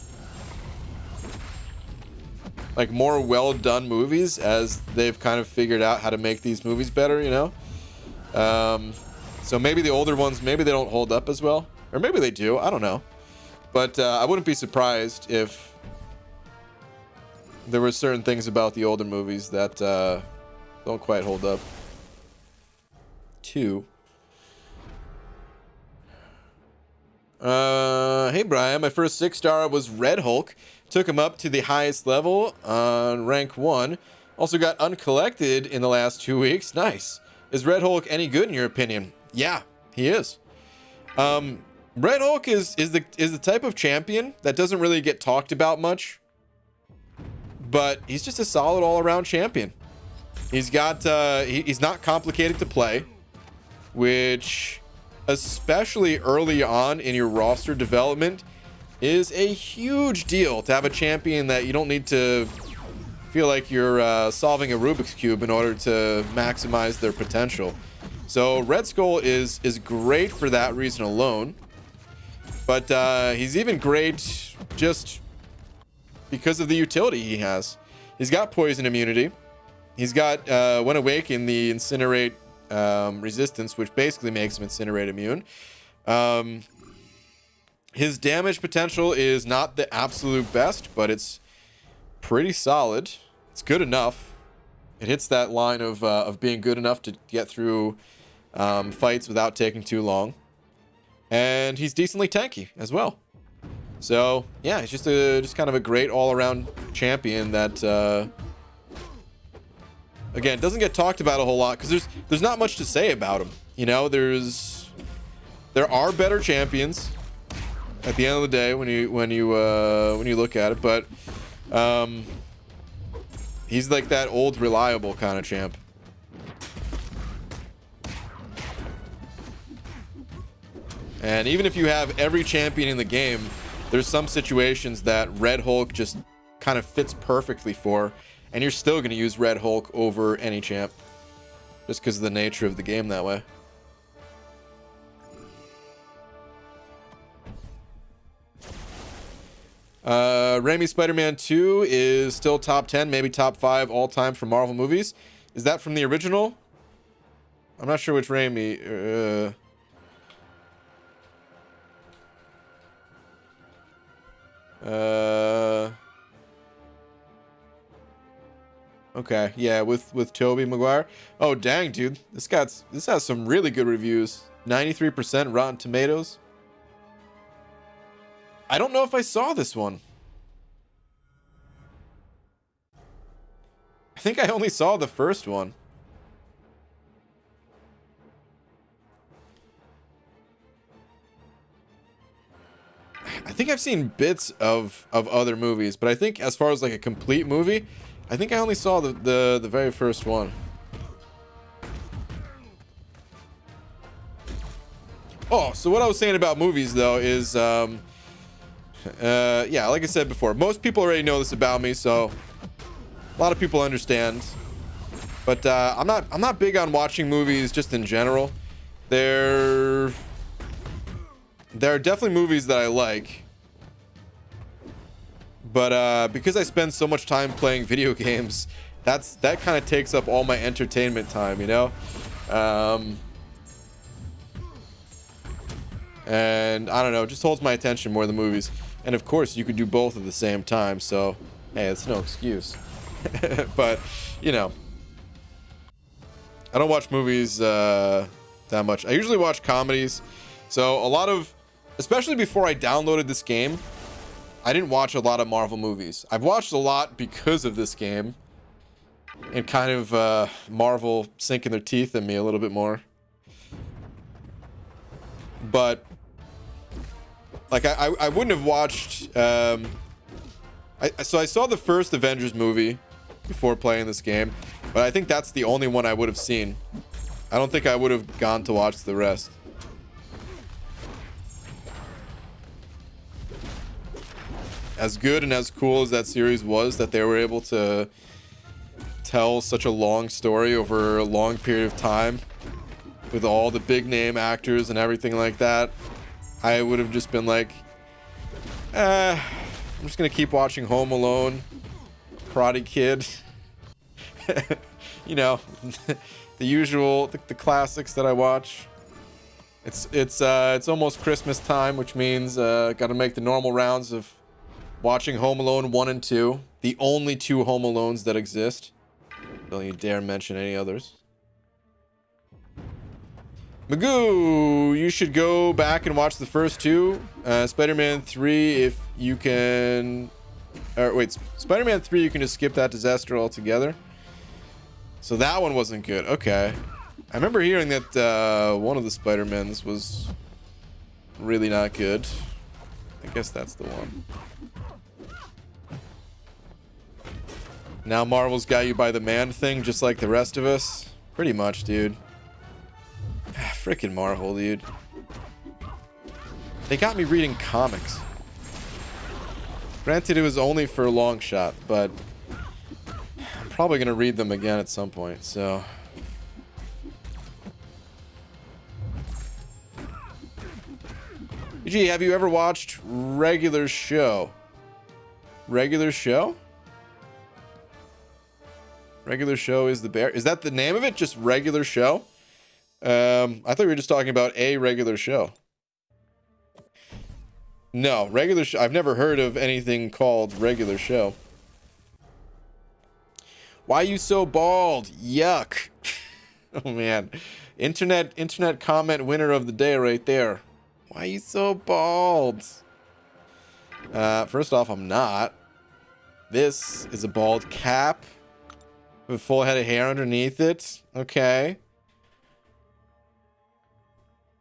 like more well done movies, as they've kind of figured out how to make these movies better, you know. So maybe the older ones, maybe they don't hold up as well, or maybe they do, I don't know. But I wouldn't be surprised if there were certain things about the older movies that don't quite hold up. 2. Hey Brian, my first 6-star was Red Hulk. Took him up to the highest level on rank 1. Also got uncollected in the last 2 weeks. Nice. Is Red Hulk any good in your opinion? Yeah, he is. Red Hulk is the type of champion that doesn't really get talked about much, but he's just a solid all-around champion. He's got he's not complicated to play, which, especially early on in your roster development, is a huge deal, to have a champion that you don't need to feel like you're solving a Rubik's Cube in order to maximize their potential. So Red Skull is great for that reason alone, but he's even great just because of the utility he has. He's got poison immunity. He's got when awakened the incinerate resistance, which basically makes him incinerate immune. His damage potential is not the absolute best, but it's pretty solid. It's good enough. It hits that line of being good enough to get through fights without taking too long. And he's decently tanky as well. So yeah, he's just kind of a great all-around champion that again doesn't get talked about a whole lot because there's not much to say about him. You know, there are better champions at the end of the day when you look at it, but he's like that old reliable kind of champ. And even if you have every champion in the game, there's some situations that Red Hulk just kind of fits perfectly for, and you're still going to use Red Hulk over any champ just because of the nature of the game that way. Raimi's Spider-Man 2 is still top 10, maybe top 5 all time for Marvel movies. Is that from the original? I'm not sure which Raimi. Okay, yeah, with Tobey Maguire. Oh dang, dude, this has some really good reviews. 93% Rotten Tomatoes. I don't know if I saw this one. I think I only saw the first one. I think I've seen bits of other movies, but I think as far as like a complete movie, I think I only saw the very first one. Oh, so what I was saying about movies though is yeah, like I said before, most people already know this about me, so a lot of people understand. But I'm not big on watching movies just in general. There are definitely movies that I like, but because I spend so much time playing video games, that kind of takes up all my entertainment time, you know. And I don't know, it just holds my attention more than movies. And of course, you could do both at the same time, so hey, it's no excuse. But you know, I don't watch movies that much. I usually watch comedies. So a lot of, especially before I downloaded this game, I didn't watch a lot of Marvel movies. I've watched a lot because of this game, and kind of Marvel sinking their teeth in me a little bit more. But like I wouldn't have watched so I saw the first Avengers movie before playing this game, but I think that's the only one I would have seen. I don't think I would have gone to watch the rest. As good and as cool as that series was, that they were able to tell such a long story over a long period of time with all the big name actors and everything like that, I would have just been like, I'm just gonna keep watching Home Alone, Karate Kid, you know, the usual, the classics that I watch. It's almost Christmas time, which means gotta make the normal rounds of watching Home Alone 1 and 2, the only 2 Home Alones that exist. Don't you dare mention any others. Magoo, you should go back and watch the first 2. Spider-Man 3, if you can... Or wait, Spider-Man 3, you can just skip that disaster altogether. So that one wasn't good. Okay. I remember hearing that one of the Spider-Mans was really not good. I guess that's the one. Now Marvel's got you by the man thing, just like the rest of us. Pretty much, dude. Frickin' Marvel, dude. They got me reading comics. Granted, it was only for a long shot, but I'm probably gonna read them again at some point, so... Gee, have you ever watched Regular Show? Regular Show? Regular show is the bear. Is that the name of it? Just regular show? I thought we were just talking about a regular show. No, regular show. I've never heard of anything called regular show. Why you so bald? Yuck. Oh man. Internet comment winner of the day right there. Why you so bald? First off, I'm not. This is a bald cap with a full head of hair underneath it. Okay.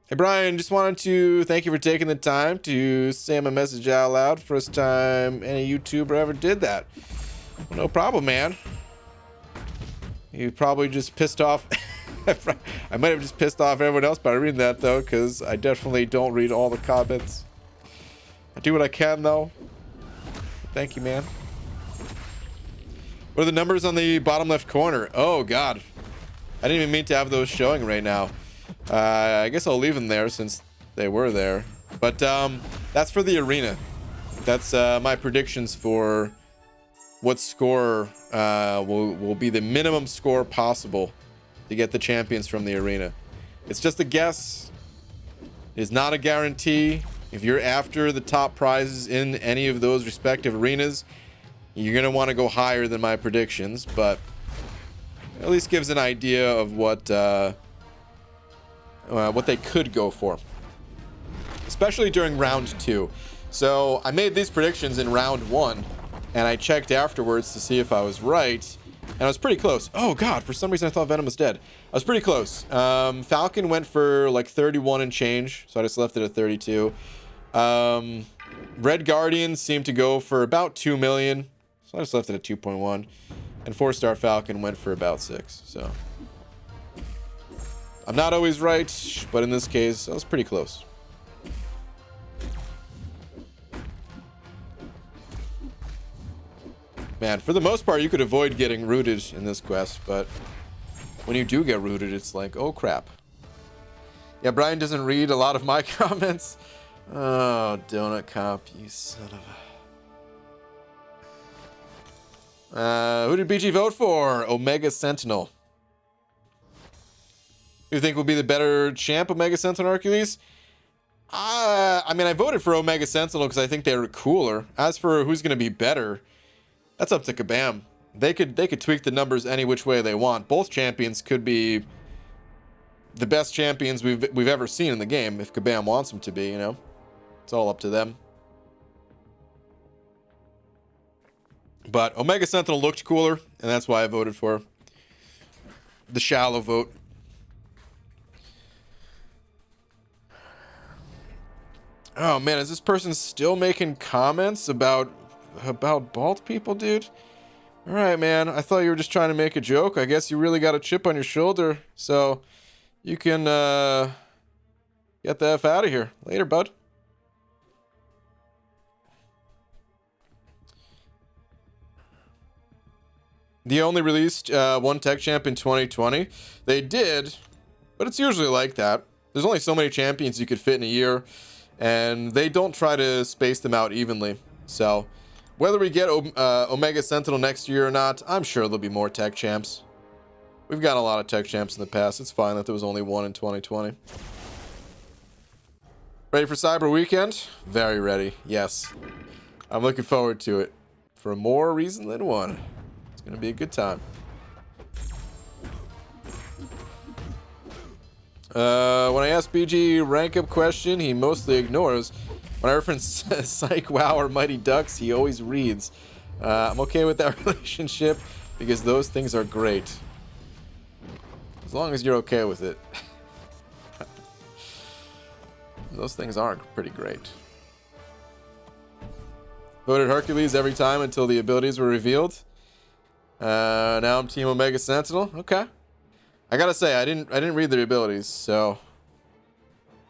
Hey Brian, just wanted to thank you for taking the time to say my message out loud. First time any YouTuber ever did that. Well, no problem, man. You probably just pissed off. I might have just pissed off everyone else by reading that though, because I definitely don't read all the comments. I do what I can though. Thank you, man. What are the numbers on the bottom left corner? Oh god, I didn't even mean to have those showing right now. I guess I'll leave them there since they were there. But that's for the arena. That's my predictions for what score will be the minimum score possible to get the champions from the arena. It's just a guess. It's not a guarantee. If you're after the top prizes in any of those respective arenas, you're going to want to go higher than my predictions, but at least gives an idea of what they could go for, especially during round 2. So I made these predictions in round 1, and I checked afterwards to see if I was right, and I was pretty close. Oh god, for some reason I thought Venom was dead. I was pretty close. Falcon went for like 31 and change, so I just left it at 32. Red Guardian seemed to go for about 2 million, so I just left it at 2.1. And 4-star Falcon went for about 6, so I'm not always right, but in this case, I was pretty close. Man, for the most part, you could avoid getting rooted in this quest, but when you do get rooted, it's like, oh crap. Yeah, Brian doesn't read a lot of my comments. Oh, Donut Cop, you son of a... who did BG vote for? Omega Sentinel. Who do you think will be the better champ, Omega Sentinel or Hercules? I mean, I voted for Omega Sentinel because I think they're cooler. As for who's going to be better, that's up to Kabam. They could tweak the numbers any which way they want. Both champions could be the best champions we've ever seen in the game if Kabam wants them to be, you know? It's all up to them. But Omega Sentinel looked cooler, and that's why I voted for the shallow vote. Oh man, is this person still making comments about bald people, dude? All right, man. I thought you were just trying to make a joke. I guess you really got a chip on your shoulder, so you can get the F out of here. Later, bud. They only released one tech champ in 2020. They did, but it's usually like that. There's only so many champions you could fit in a year, and they don't try to space them out evenly. So whether we get Omega Sentinel next year or not, I'm sure there'll be more tech champs. We've got a lot of tech champs in the past. It's fine that there was only one in 2020. Ready for Cyber Weekend? Very ready, yes. I'm looking forward to it for more reason than one. It's gonna be a good time. When I ask BG rank up question, he mostly ignores. When I reference Psych WoW or Mighty Ducks, he always reads. I'm okay with that relationship because those things are great. As long as you're okay with it. Those things are pretty great. Voted Hercules every time until the abilities were revealed. Now I'm Team Omega Sentinel. Okay. I gotta say, I didn't read their abilities, so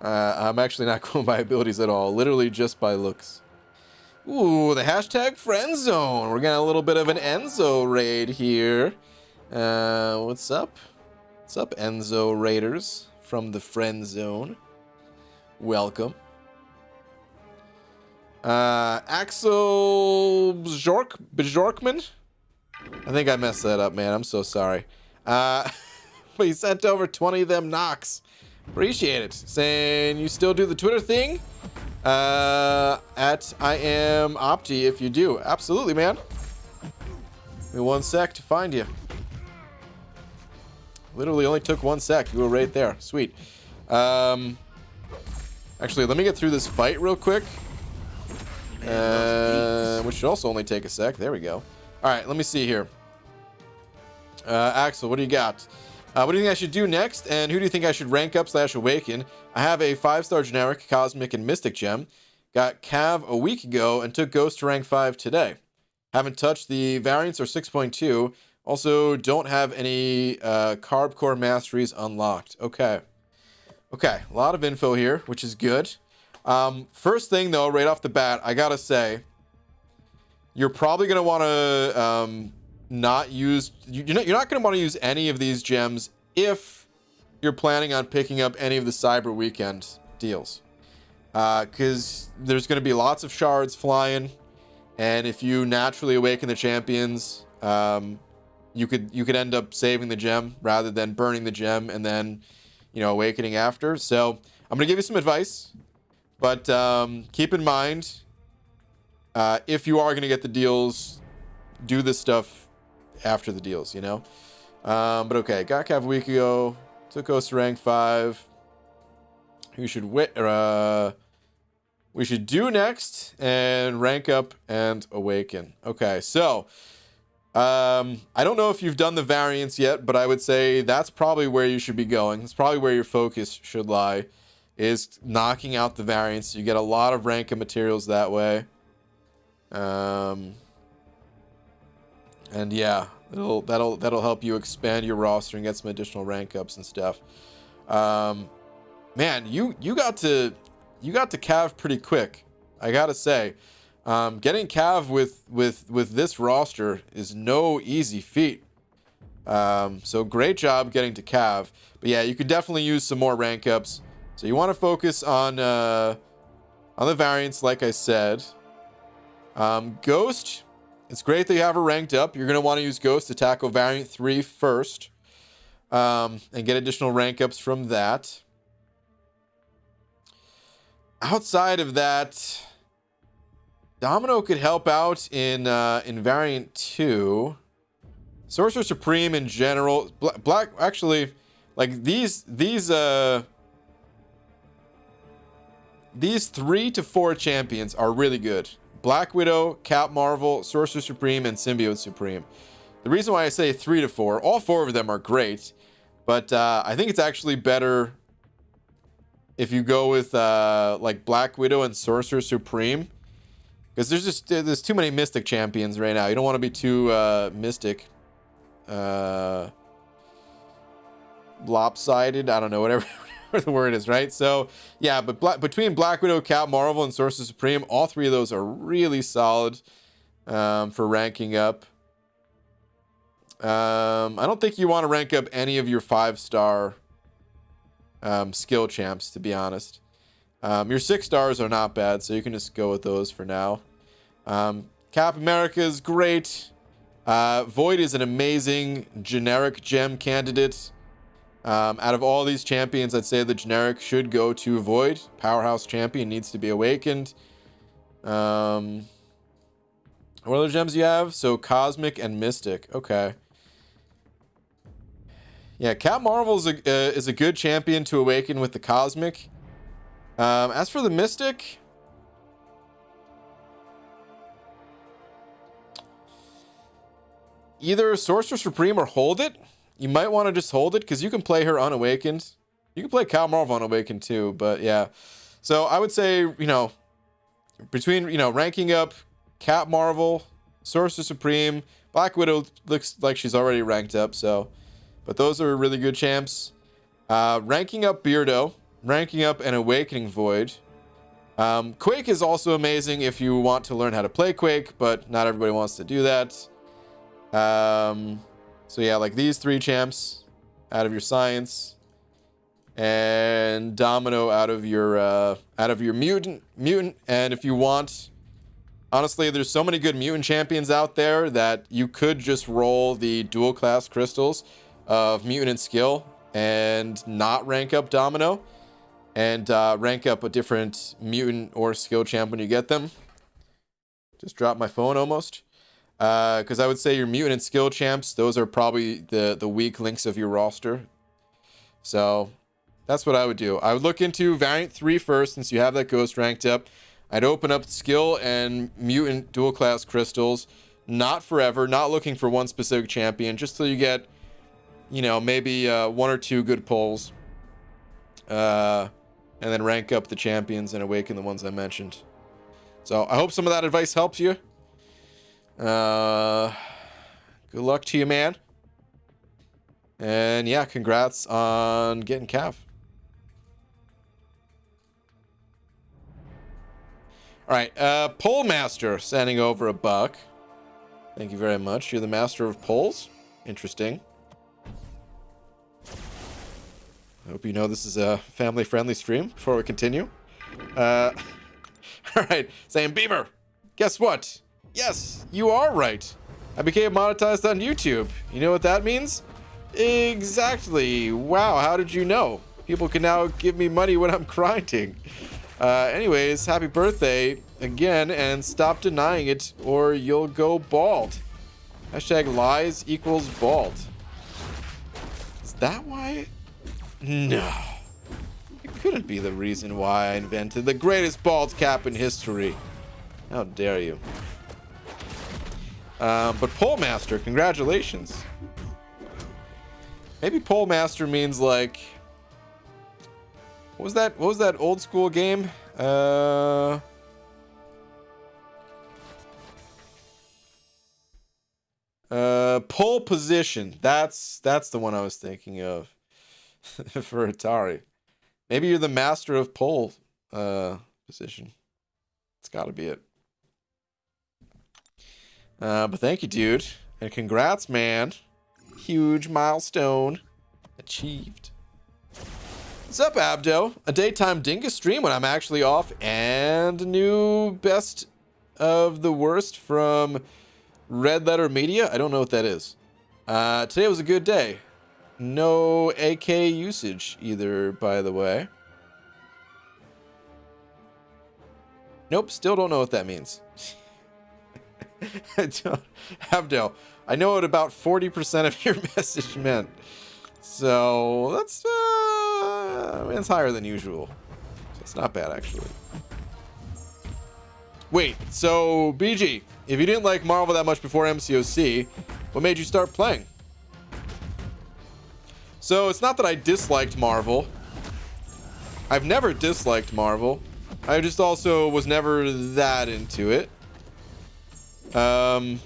I'm actually not going by abilities at all. Literally just by looks. Ooh, the hashtag friend zone. We're getting a little bit of an Enzo raid here. What's up? What's up, Enzo raiders from the friend zone? Welcome. Axel Bjorkman. I think I messed that up, man. I'm so sorry. But you sent over 20 of them knocks. Appreciate it. Saying you still do the Twitter thing. At I am Opti if you do. Absolutely, man. Give me 1 sec to find you. Literally only took 1 sec. You were right there. Sweet. Actually, let me get through this fight real quick. Which should also only take a sec. There we go. All right, let me see here. Axel, what do you got? What do you think I should do next? And who do you think I should rank up / awaken? I have a 5-star generic, cosmic, and mystic gem. Got Cav a week ago and took Ghost to rank 5 today. Haven't touched the variants or 6.2. Also, don't have any carb core masteries unlocked. Okay. Okay, a lot of info here, which is good. First thing, though, right off the bat, I gotta say, you're probably gonna want to not use. You're not gonna want to use any of these gems if you're planning on picking up any of the Cyber Weekend deals, because there's gonna be lots of shards flying, and if you naturally awaken the champions, you could end up saving the gem rather than burning the gem and then, you know, awakening after. So I'm gonna give you some advice, but keep in mind, if you are gonna get the deals, do this stuff after the deals, you know. But okay, got Cav a week ago, took Ghost to rank 5. We should do next and rank up and awaken. Okay, so I don't know if you've done the variants yet, but I would say that's probably where you should be going. That's probably where your focus should lie, is knocking out the variants. You get a lot of rank and materials that way. And yeah, that'll help you expand your roster and get some additional rank ups and stuff. Man, you got to Cav pretty quick, I gotta say. Getting Cav with this roster is no easy feat. So great job getting to Cav. But yeah, you could definitely use some more rank ups. So you want to focus on the variants, like I said. Ghost, it's great that you have her ranked up. You're going to want to use Ghost to tackle variant 3 first, and get additional rank ups from that. Outside of that, Domino could help out in variant 2. Sorcerer Supreme in general, Black actually, like these 3 to 4 champions are really good. Black Widow, Cap Marvel, Sorcerer Supreme, and Symbiote Supreme. The reason why I say 3 to 4, all 4 of them are great, but I think it's actually better if you go with like Black Widow and Sorcerer Supreme, because there's too many Mystic champions right now. You don't want to be too Mystic lopsided. I don't know, whatever the word is, right? So yeah, but between Black Widow, Cap Marvel, and Sorcerer Supreme, all 3 of those are really solid for ranking up. I don't think you want to rank up any of your 5-star skill champs, to be honest. Your 6 stars are not bad, so you can just go with those for now. Cap America is great. Void is an amazing generic gem candidate. Out of all these champions, I'd say the generic should go to Void. Powerhouse champion, needs to be awakened. What other gems do you have? So Cosmic and Mystic. Okay. Yeah, Cap Marvel is a good champion to awaken with the Cosmic. As for the Mystic, either Sorcerer Supreme or hold it. You might want to just hold it, because you can play her unawakened. You can play Cap Marvel unawakened too, but yeah. So I would say, you know, between, you know, ranking up Cap Marvel, Sorcerer Supreme, Black Widow looks like she's already ranked up, so. But those are really good champs. Ranking up Beardo, ranking up and awakening Void. Quake is also amazing if you want to learn how to play Quake, but not everybody wants to do that. So yeah, like these 3 champs out of your Science, and Domino out of your mutant. And if you want Honestly, there's so many good mutant champions out there that you could just roll the dual class crystals of mutant and skill and not rank up Domino, and rank up a different mutant or skill champ when you get them. Just dropped my phone almost. Because I would say your mutant and skill champs, those are probably the weak links of your roster. So that's what I would do. I would look into Variant 3 first, since you have that ghost ranked up. I'd open up skill and mutant dual class crystals. Not forever, not looking for one specific champion, just till you get, you know, maybe 1 or 2 good pulls. And then rank up the champions and awaken the ones I mentioned. So I hope some of that advice helps you. Good luck to you, man. And yeah, congrats on getting Cav. All right, Pole Master sending over $1. Thank you very much. You're the master of polls. Interesting. I hope you know this is a family-friendly stream before we continue. All right, saying Beaver, guess what? Yes, you are right. I became monetized on YouTube. You know what that means? Exactly. Wow, how did you know? People can now give me money when I'm grinding. Anyways, happy birthday again, and stop denying it or you'll go bald. Hashtag lies equals bald. Is that why? No. It couldn't be the reason why I invented the greatest bald cap in history. How dare you? But Pole Master, congratulations. Maybe Pole Master means like, what was that old school game? Pole Position. That's the one I was thinking of. For Atari. Maybe you're the master of pole position. It's got to be it. But thank you, dude. And congrats, man. Huge milestone achieved. What's up, Abdo? A daytime Dingus stream when I'm actually off, and a new best of the worst from Red Letter Media. I don't know what that is. Today was a good day. No AK usage either, by the way. Nope, still don't know what that means. Abdel, I know what about 40% of your message meant. So that's it's higher than usual. So it's not bad, actually. Wait, so BG, if you didn't like Marvel that much before MCOC, what made you start playing? So it's not that I disliked Marvel. I've never disliked Marvel. I just also was never that into it. But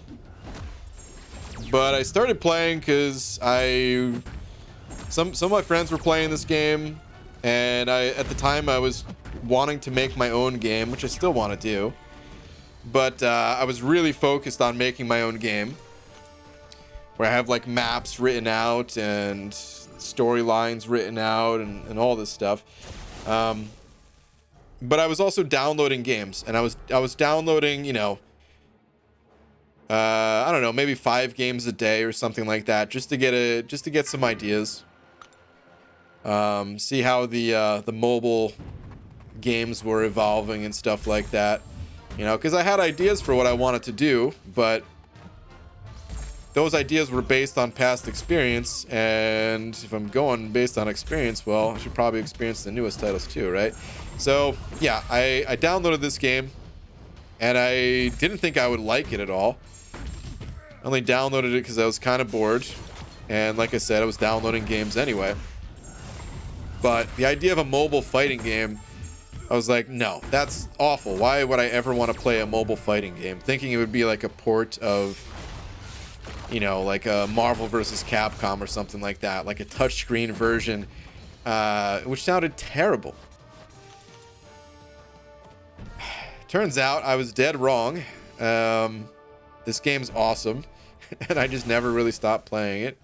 I started playing because some of my friends were playing this game, and at the time I was wanting to make my own game, which I still want to do. But I was really focused on making my own game, where I have like maps written out and storylines written out and all this stuff. But I was also downloading games, and I was downloading, you know, I don't know, maybe 5 games a day or something like that, just to get some ideas. See how the mobile games were evolving and stuff like that, you know, because I had ideas for what I wanted to do, but those ideas were based on past experience, and if I'm going based on experience, well, I should probably experience the newest titles too, right? So yeah, I downloaded this game, and I didn't think I would like it at all. I only downloaded it because I was kind of bored, and like I said, I was downloading games anyway. But the idea of a mobile fighting game, I was like, no, that's awful. Why would I ever want to play a mobile fighting game? Thinking it would be like a port of, you know, like a Marvel vs. Capcom or something like that, like a touchscreen version, which sounded terrible. Turns out I was dead wrong. This game's awesome, and I just never really stopped playing it.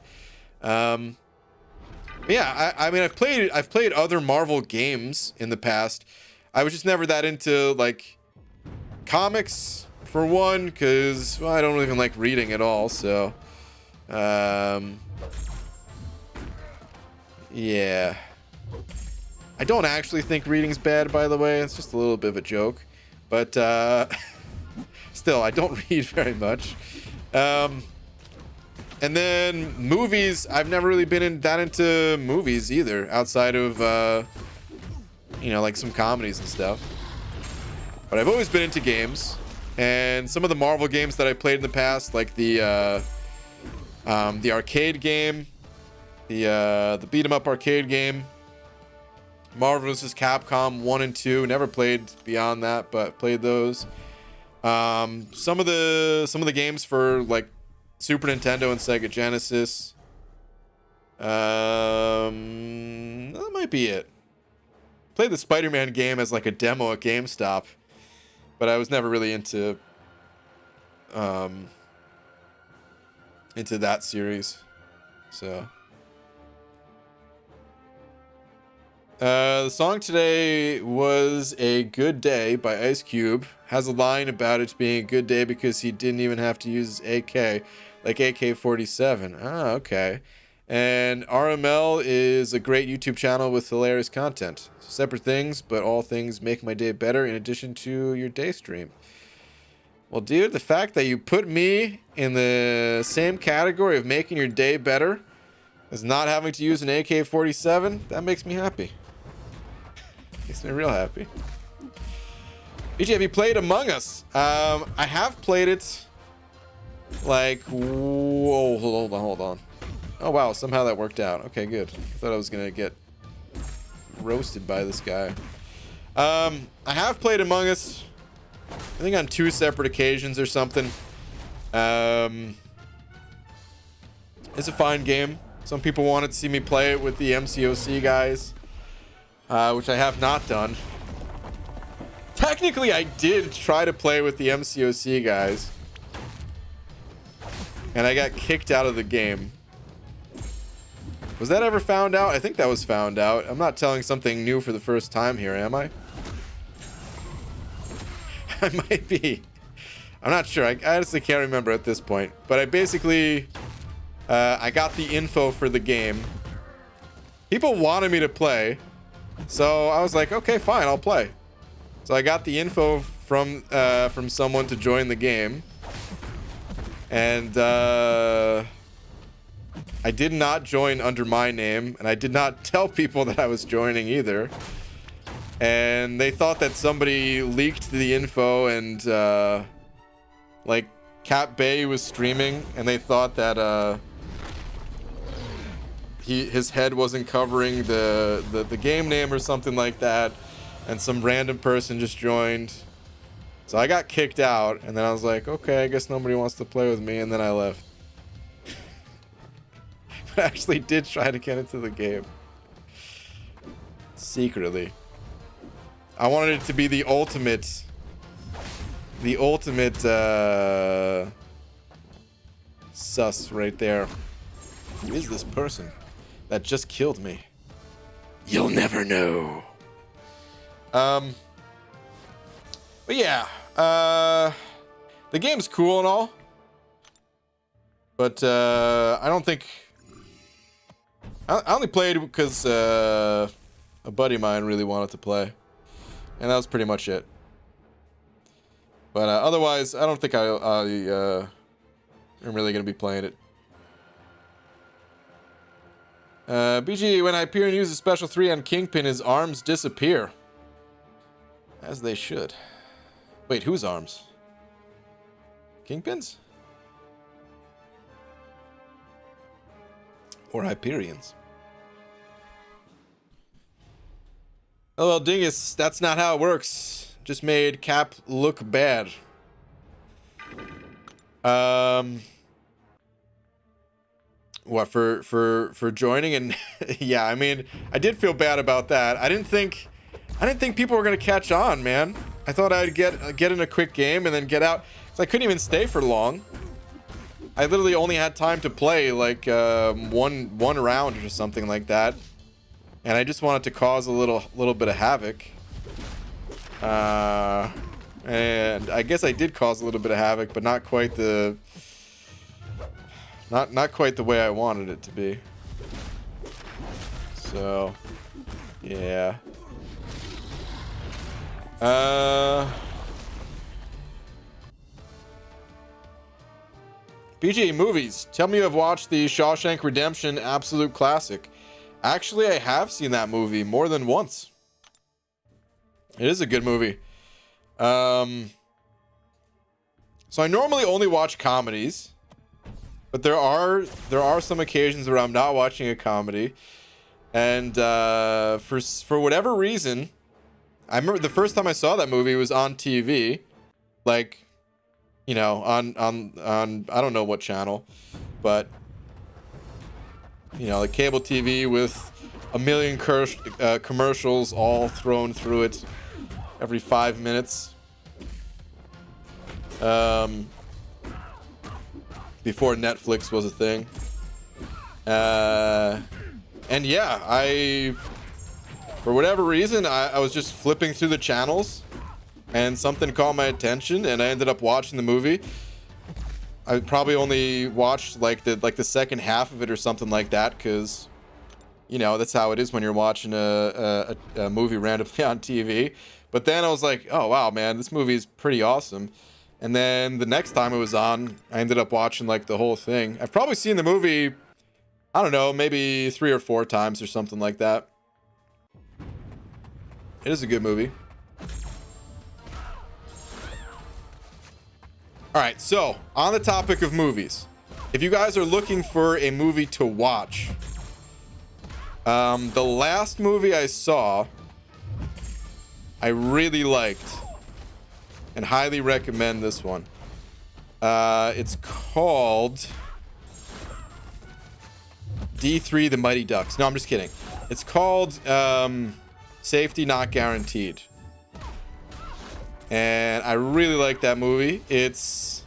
Yeah, I mean, I've played other Marvel games in the past. I was just never that into like comics For one, because, well, I don't even like reading at all, so... yeah. I don't actually think reading's bad, by the way. It's just a little bit of a joke. But, still, I don't read very much. And then movies, I've never really been that into movies either, outside of, you know, like some comedies and stuff. But I've always been into games. And some of the Marvel games that I played in the past, like the arcade game, the beat 'em up arcade game, Marvel vs. Capcom 1 and 2. Never played beyond that, but played those. Some of the games for like Super Nintendo and Sega Genesis. That might be it. Played the Spider-Man game as like a demo at GameStop, but I was never really into that series. So the song today was A Good Day by Ice Cube. Has a line about it being a good day because he didn't even have to use his AK, like AK-47. Ah, okay. And RML is a great YouTube channel with hilarious content. Separate things, but all things make my day better in addition to your day stream. Well, dude, the fact that you put me in the same category of making your day better as not having to use an AK-47, that makes me happy. Makes me real happy. BJ, have you played Among Us? I have played it. Like, whoa, hold on. Oh, wow, somehow that worked out. Okay, good. I thought I was going to get roasted by this guy. I have played Among Us, I think on 2 separate occasions or something. It's a fine game. Some people wanted to see me play it with the MCOC guys, which I have not done. Technically, I did try to play with the MCOC guys, and I got kicked out of the game. Was that ever found out? I think that was found out. I'm not telling something new for the first time here, am I? I might be. I'm not sure. I honestly can't remember at this point. But I basically... I got the info for the game. People wanted me to play. So I was like, okay, fine, I'll play. So I got the info from someone to join the game. And... I did not join under my name, and I did not tell people that I was joining either. And they thought that somebody leaked the info, and like Cat Bay was streaming, and they thought that his head wasn't covering the game name or something like that, and some random person just joined. So I got kicked out, and then I was like, okay, I guess nobody wants to play with me, and then I left. I actually did try to get into the game secretly. I wanted it to be the ultimate sus right there. Who is this person that just killed me? You'll never know. But yeah, the game's cool and all, but I don't think. I only played because a buddy of mine really wanted to play, and that was pretty much it. But otherwise, I don't think I'm really gonna be playing it. BG, when Hyperion uses Special 3 on Kingpin, his arms disappear. As they should. Wait, whose arms? Kingpin's? Or Hyperion's? Oh, well, dingus, that's not how it works. Just made Cap look bad. What, for joining? And yeah, I mean, I did feel bad about that. I didn't think people were gonna catch on, man. I thought I'd get in a quick game and then get out, because I couldn't even stay for long. I literally only had time to play like one round or something like that, and I just wanted to cause a little bit of havoc. And I guess I did cause a little bit of havoc, but not quite the not quite the way I wanted it to be. So yeah. BJ movies. Tell me you have watched the Shawshank Redemption absolute classic. Actually, I have seen that movie more than once. It is a good movie. So I normally only watch comedies, but there are some occasions where I'm not watching a comedy, and for whatever reason, I remember the first time I saw that movie was on TV, like, you know, on I don't know what channel, but you know, like cable TV with a million commercials all thrown through it every 5 minutes. Before Netflix was a thing. And yeah, for whatever reason, I was just flipping through the channels and something caught my attention and I ended up watching the movie. I probably only watched like the second half of it or something like that, because you know, that's how it is when you're watching a movie randomly on TV. But then I was like, oh wow, man, this movie is pretty awesome. And then the next time it was on, I ended up watching like the whole thing. I've probably seen the movie, I don't know, maybe 3 or 4 times or something like that. It is a good movie. All right, so on the topic of movies, if you guys are looking for a movie to watch, the last movie I saw, I really liked and highly recommend this one. It's called D3 The Mighty Ducks. No, I'm just kidding. It's called Safety Not Guaranteed. And I really like that movie. It's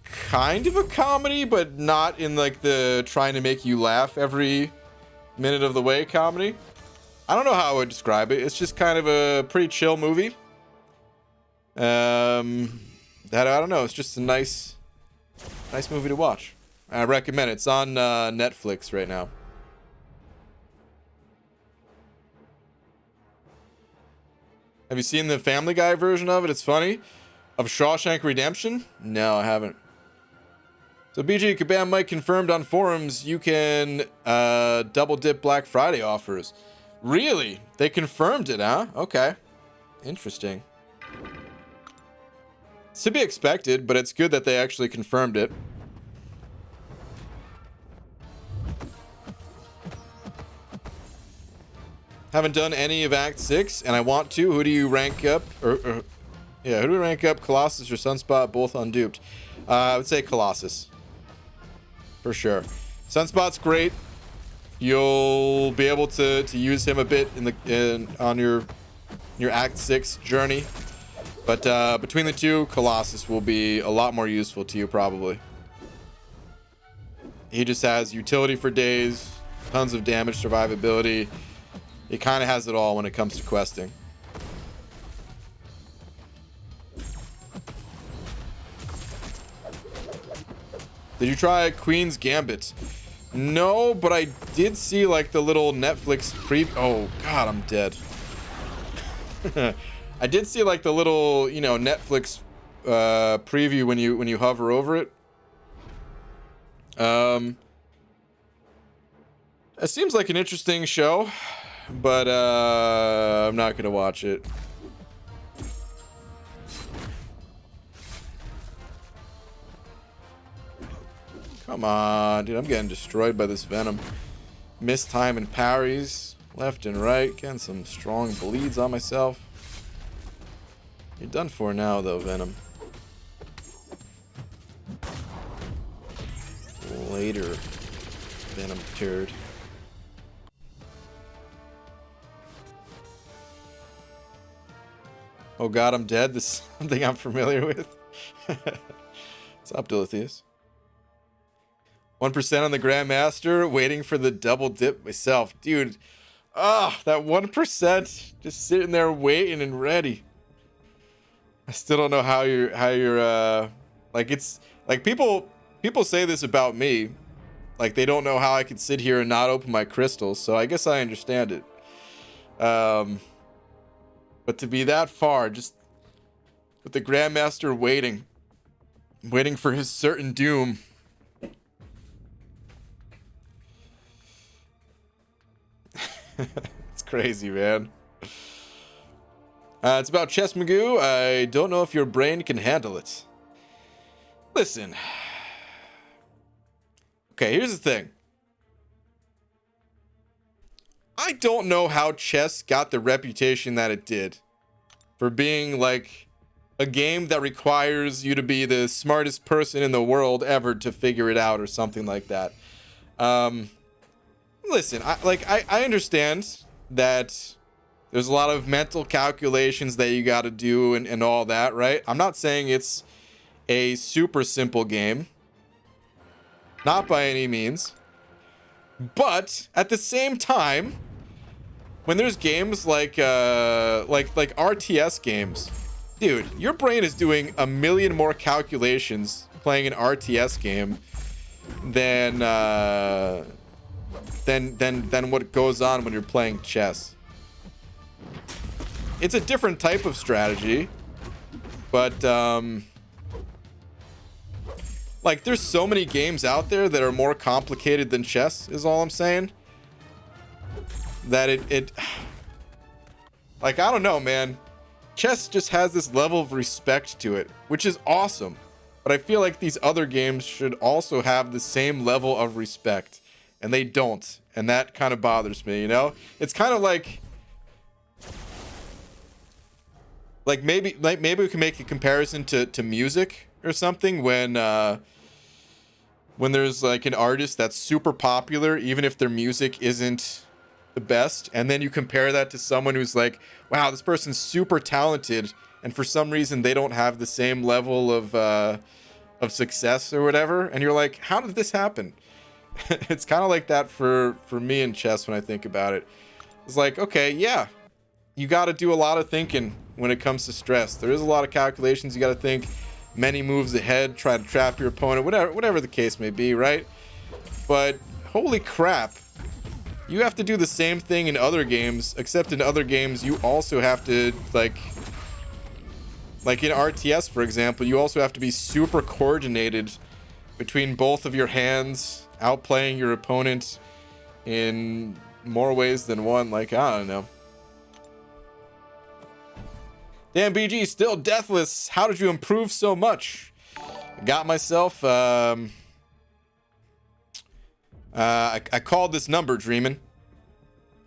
kind of a comedy, but not in like the trying to make you laugh every minute of the way comedy. I don't know how I would describe it. It's just kind of a pretty chill movie. That I don't know. It's just a nice movie to watch. I recommend it. It's on Netflix right now. Have you seen the Family Guy version of it? It's funny. Of Shawshank Redemption? No, I haven't. So BG Kabam Mike confirmed on forums you can double dip Black Friday offers. Really? They confirmed it, huh? Okay. Interesting. It's to be expected, but it's good that they actually confirmed it. Haven't done any of Act 6, and I want to. Who do you rank up? Yeah, who do we rank up? Colossus or Sunspot? Both unduped. I would say Colossus. For sure. Sunspot's great. You'll be able to use him a bit on your Act 6 journey. But between the two, Colossus will be a lot more useful to you, probably. He just has utility for days, tons of damage survivability. He kind of has it all when it comes to questing. Did you try Queen's Gambit? No, but I did see like the little Netflix oh god, I'm dead. I did see like the little, you know, Netflix preview when you hover over it. It seems like an interesting show, but I'm not gonna watch it. Come on, dude, I'm getting destroyed by this Venom. Missed time and parries left and right, getting some strong bleeds on myself. You're done for now though, Venom. Later, Venom turd. Oh god, I'm dead. This is something I'm familiar with. What's up, Dilitheus? 1% on the Grandmaster, waiting for the double dip myself. Dude, Ah, that 1% just sitting there waiting and ready. I still don't know how you're like, it's like people say this about me. Like, they don't know how I could sit here and not open my crystals, so I guess I understand it. But to be that far, just with the Grandmaster waiting for his certain doom. It's crazy, man. It's about Chess Magoo. I don't know if your brain can handle it. Listen. Okay, here's the thing. I don't know how chess got the reputation that it did for being like a game that requires you to be the smartest person in the world ever to figure it out or something like that. Listen, I understand that there's a lot of mental calculations that you got to do and all that, right? I'm not saying it's a super simple game. Not by any means. But at the same time, when there's games like RTS games, dude, your brain is doing a million more calculations playing an RTS game than what goes on when you're playing chess. It's a different type of strategy, but like, there's so many games out there that are more complicated than chess, is all I'm saying. That it like, I don't know, man. Chess just has this level of respect to it, which is awesome. But I feel like these other games should also have the same level of respect, and they don't. And that kind of bothers me, you know? It's kind of like maybe we can make a comparison to music or something. When there's like an artist that's super popular, even if their music isn't the best, and then you compare that to someone who's like, wow, this person's super talented, and for some reason they don't have the same level of success or whatever, and you're like, how did this happen? It's kind of like that for me in chess when I think about it. It's like, okay, yeah, you got to do a lot of thinking when it comes to stress. There is a lot of calculations. You got to think many moves ahead, try to trap your opponent, whatever the case may be, right? But holy crap, you have to do the same thing in other games, except in other games you also have to, like in RTS, for example, you also have to be super coordinated between both of your hands, outplaying your opponent in more ways than one. Like, I don't know. Damn, BG, still deathless. How did you improve so much? I got myself, I called this number, dreaming.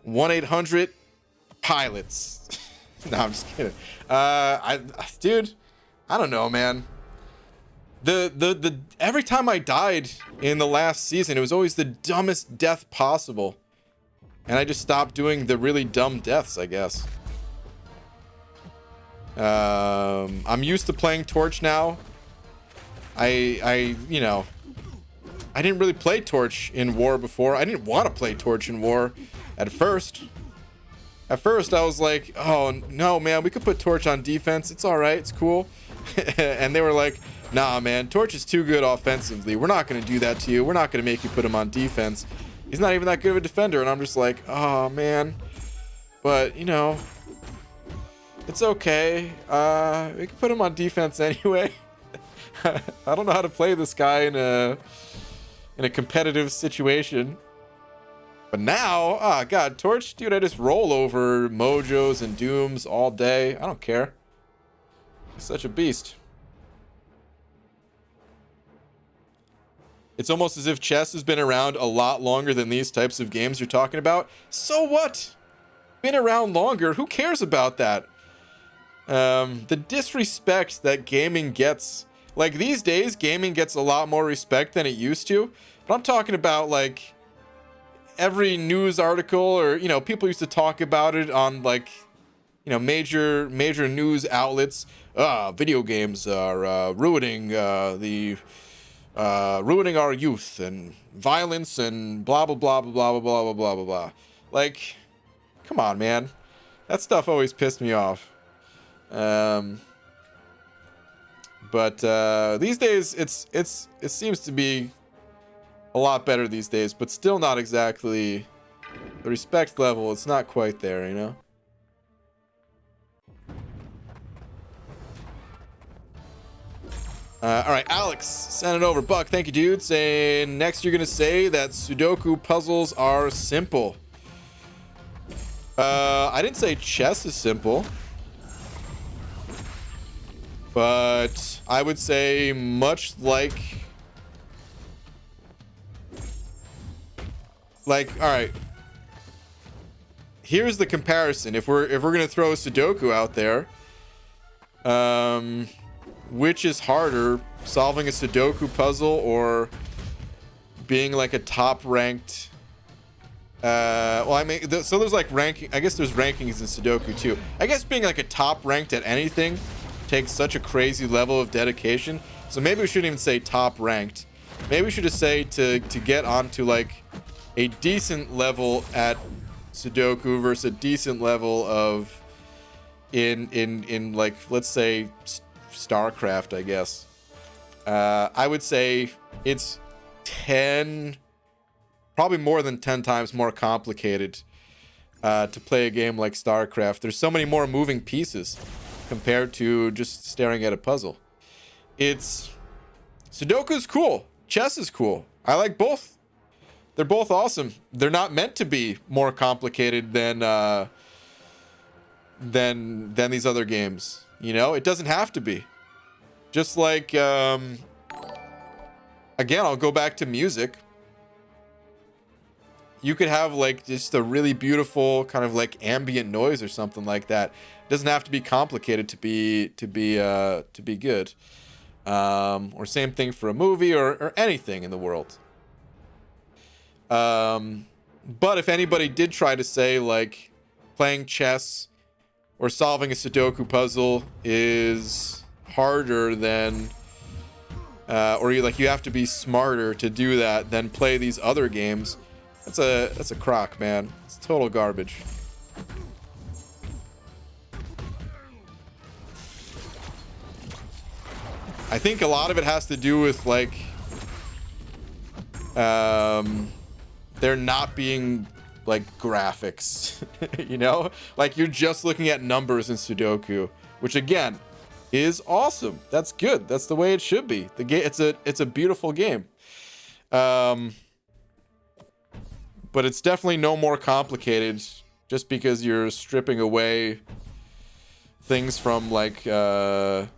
1-800-PILOTS. No, I'm just kidding. Dude, I don't know, man. The every time I died in the last season, it was always the dumbest death possible. And I just stopped doing the really dumb deaths, I guess. I'm used to playing Torch now. You know, I didn't really play Torch in War before. I didn't want to play Torch in War at first. At first, I was like, oh, no, man, we could put Torch on defense. It's all right. It's cool. And they were like, nah, man, Torch is too good offensively. We're not going to do that to you. We're not going to make you put him on defense. He's not even that good of a defender. And I'm just like, oh, man. But, you know, it's okay. We can put him on defense anyway. I don't know how to play this guy in a competitive situation. But now, oh god, Torch, dude, I just roll over Mojos and Dooms all day. I don't care. He's such a beast. It's almost as if chess has been around a lot longer than these types of games you're talking about. So what? Been around longer. Who cares about that? The disrespect that gaming gets. Like, these days, gaming gets a lot more respect than it used to. But I'm talking about, like, every news article, or, you know, people used to talk about it on, like, you know, major news outlets. Video games are ruining ruining our youth, and violence, and blah blah blah blah blah blah blah blah blah blah. Like, Come on, man. That stuff always pissed me off. But these days, it seems to be a lot better these days, but still not exactly the respect level. It's not quite there, you know. All right, Alex, send it over. Buck, thank you, dude. Saying next, you're gonna say that Sudoku puzzles are simple. I didn't say chess is simple, but I would say much like, all right. Here's the comparison. If we're gonna throw Sudoku out there, which is harder, solving a Sudoku puzzle or being like a top ranked? Well, I mean, so there's like ranking. I guess there's rankings in Sudoku too. I guess being like a top ranked at anything takes such a crazy level of dedication. So maybe we shouldn't even say top ranked. Maybe we should just say to get onto like a decent level at Sudoku versus a decent level of in like, let's say StarCraft, I guess. I would say it's 10, probably more than 10 times more complicated to play a game like StarCraft. There's so many more moving pieces compared to just staring at a puzzle. Sudoku's cool. Chess is cool. I like both. They're both awesome. They're not meant to be more complicated than these other games. You know, it doesn't have to be. Just like, again, I'll go back to music. You could have like just a really beautiful kind of like ambient noise or something like that. It doesn't have to be complicated to be good. Or same thing for a movie or anything in the world. But if anybody did try to say like playing chess or solving a Sudoku puzzle is harder than, or you have to be smarter to do that than play these other games, that's a crock, man. It's total garbage. I think a lot of it has to do with like there not being like graphics, you know, like you're just looking at numbers in Sudoku, which again is awesome. That's good. That's the way it should be. The game, it's a beautiful game. But it's definitely no more complicated just because you're stripping away things from like a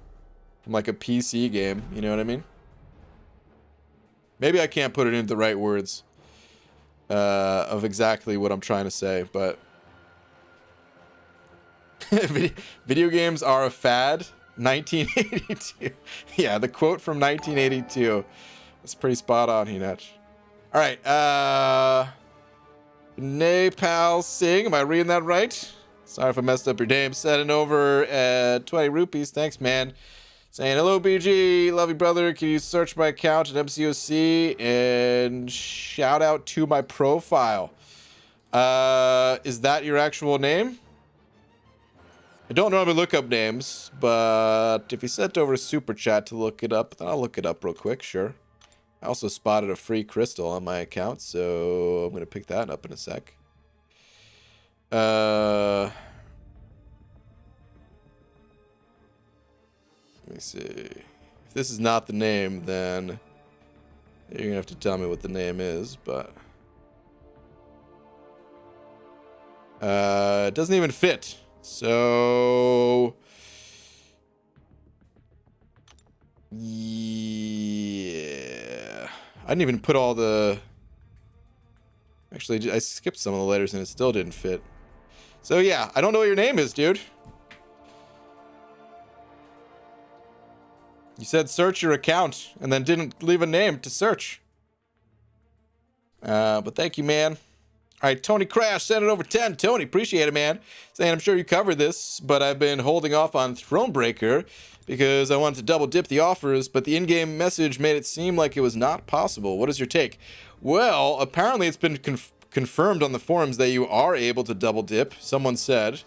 PC game, you know what I mean? Maybe I can't put it into the right words of exactly what I'm trying to say, but video games are a fad. 1982. Yeah, the quote from 1982. That's pretty spot on, Hinach. All right, Nepal Singh, am I reading that right? Sorry if I messed up your name. Sending over 20 rupees. Thanks, man. Saying, hello, BG. Love you, brother. Can you search my account at MCOC and shout out to my profile? Is that your actual name? I don't normally look up names, but if you sent over a super chat to look it up, then I'll look it up real quick, sure. I also spotted a free crystal on my account, so I'm going to pick that up in a sec. Let me see. If this is not the name, then you're going to have to tell me what the name is, but it doesn't even fit. So yeah, I didn't even put all the, actually I skipped some of the letters and it still didn't fit. So yeah, I don't know what your name is, dude. You said search your account and then didn't leave a name to search. But thank you, man. All right, Tony Crash, send it over 10. Tony, appreciate it, man. Saying, I'm sure you covered this, but I've been holding off on Thronebreaker because I wanted to double dip the offers, but the in-game message made it seem like it was not possible. What is your take? Well, apparently it's been confirmed on the forums that you are able to double dip. Someone said.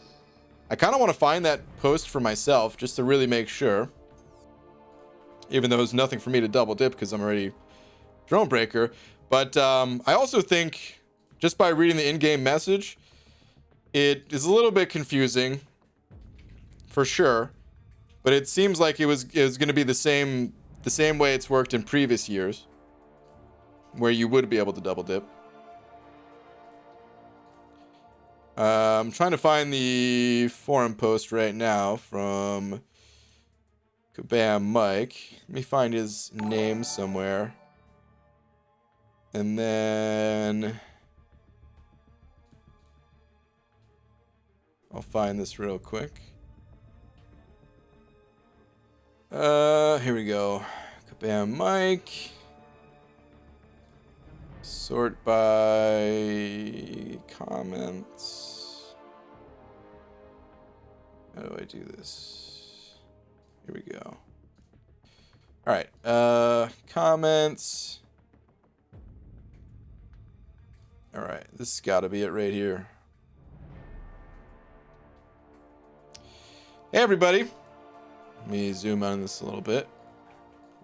I kind of want to find that post for myself just to really make sure. Even though there's nothing for me to double dip because I'm already Drone Breaker. But I also think just by reading the in-game message, it is a little bit confusing for sure. But it seems like it was going to be the same way it's worked in previous years, where you would be able to double dip. I'm trying to find the forum post right now from Kabam Mike. Let me find his name somewhere. And then I'll find this real quick. Here we go. Kabam Mike. Sort by comments. How do I do this? Here we go. All right. Comments. All right. This has got to be it right here. Hey, everybody. Let me zoom on this a little bit.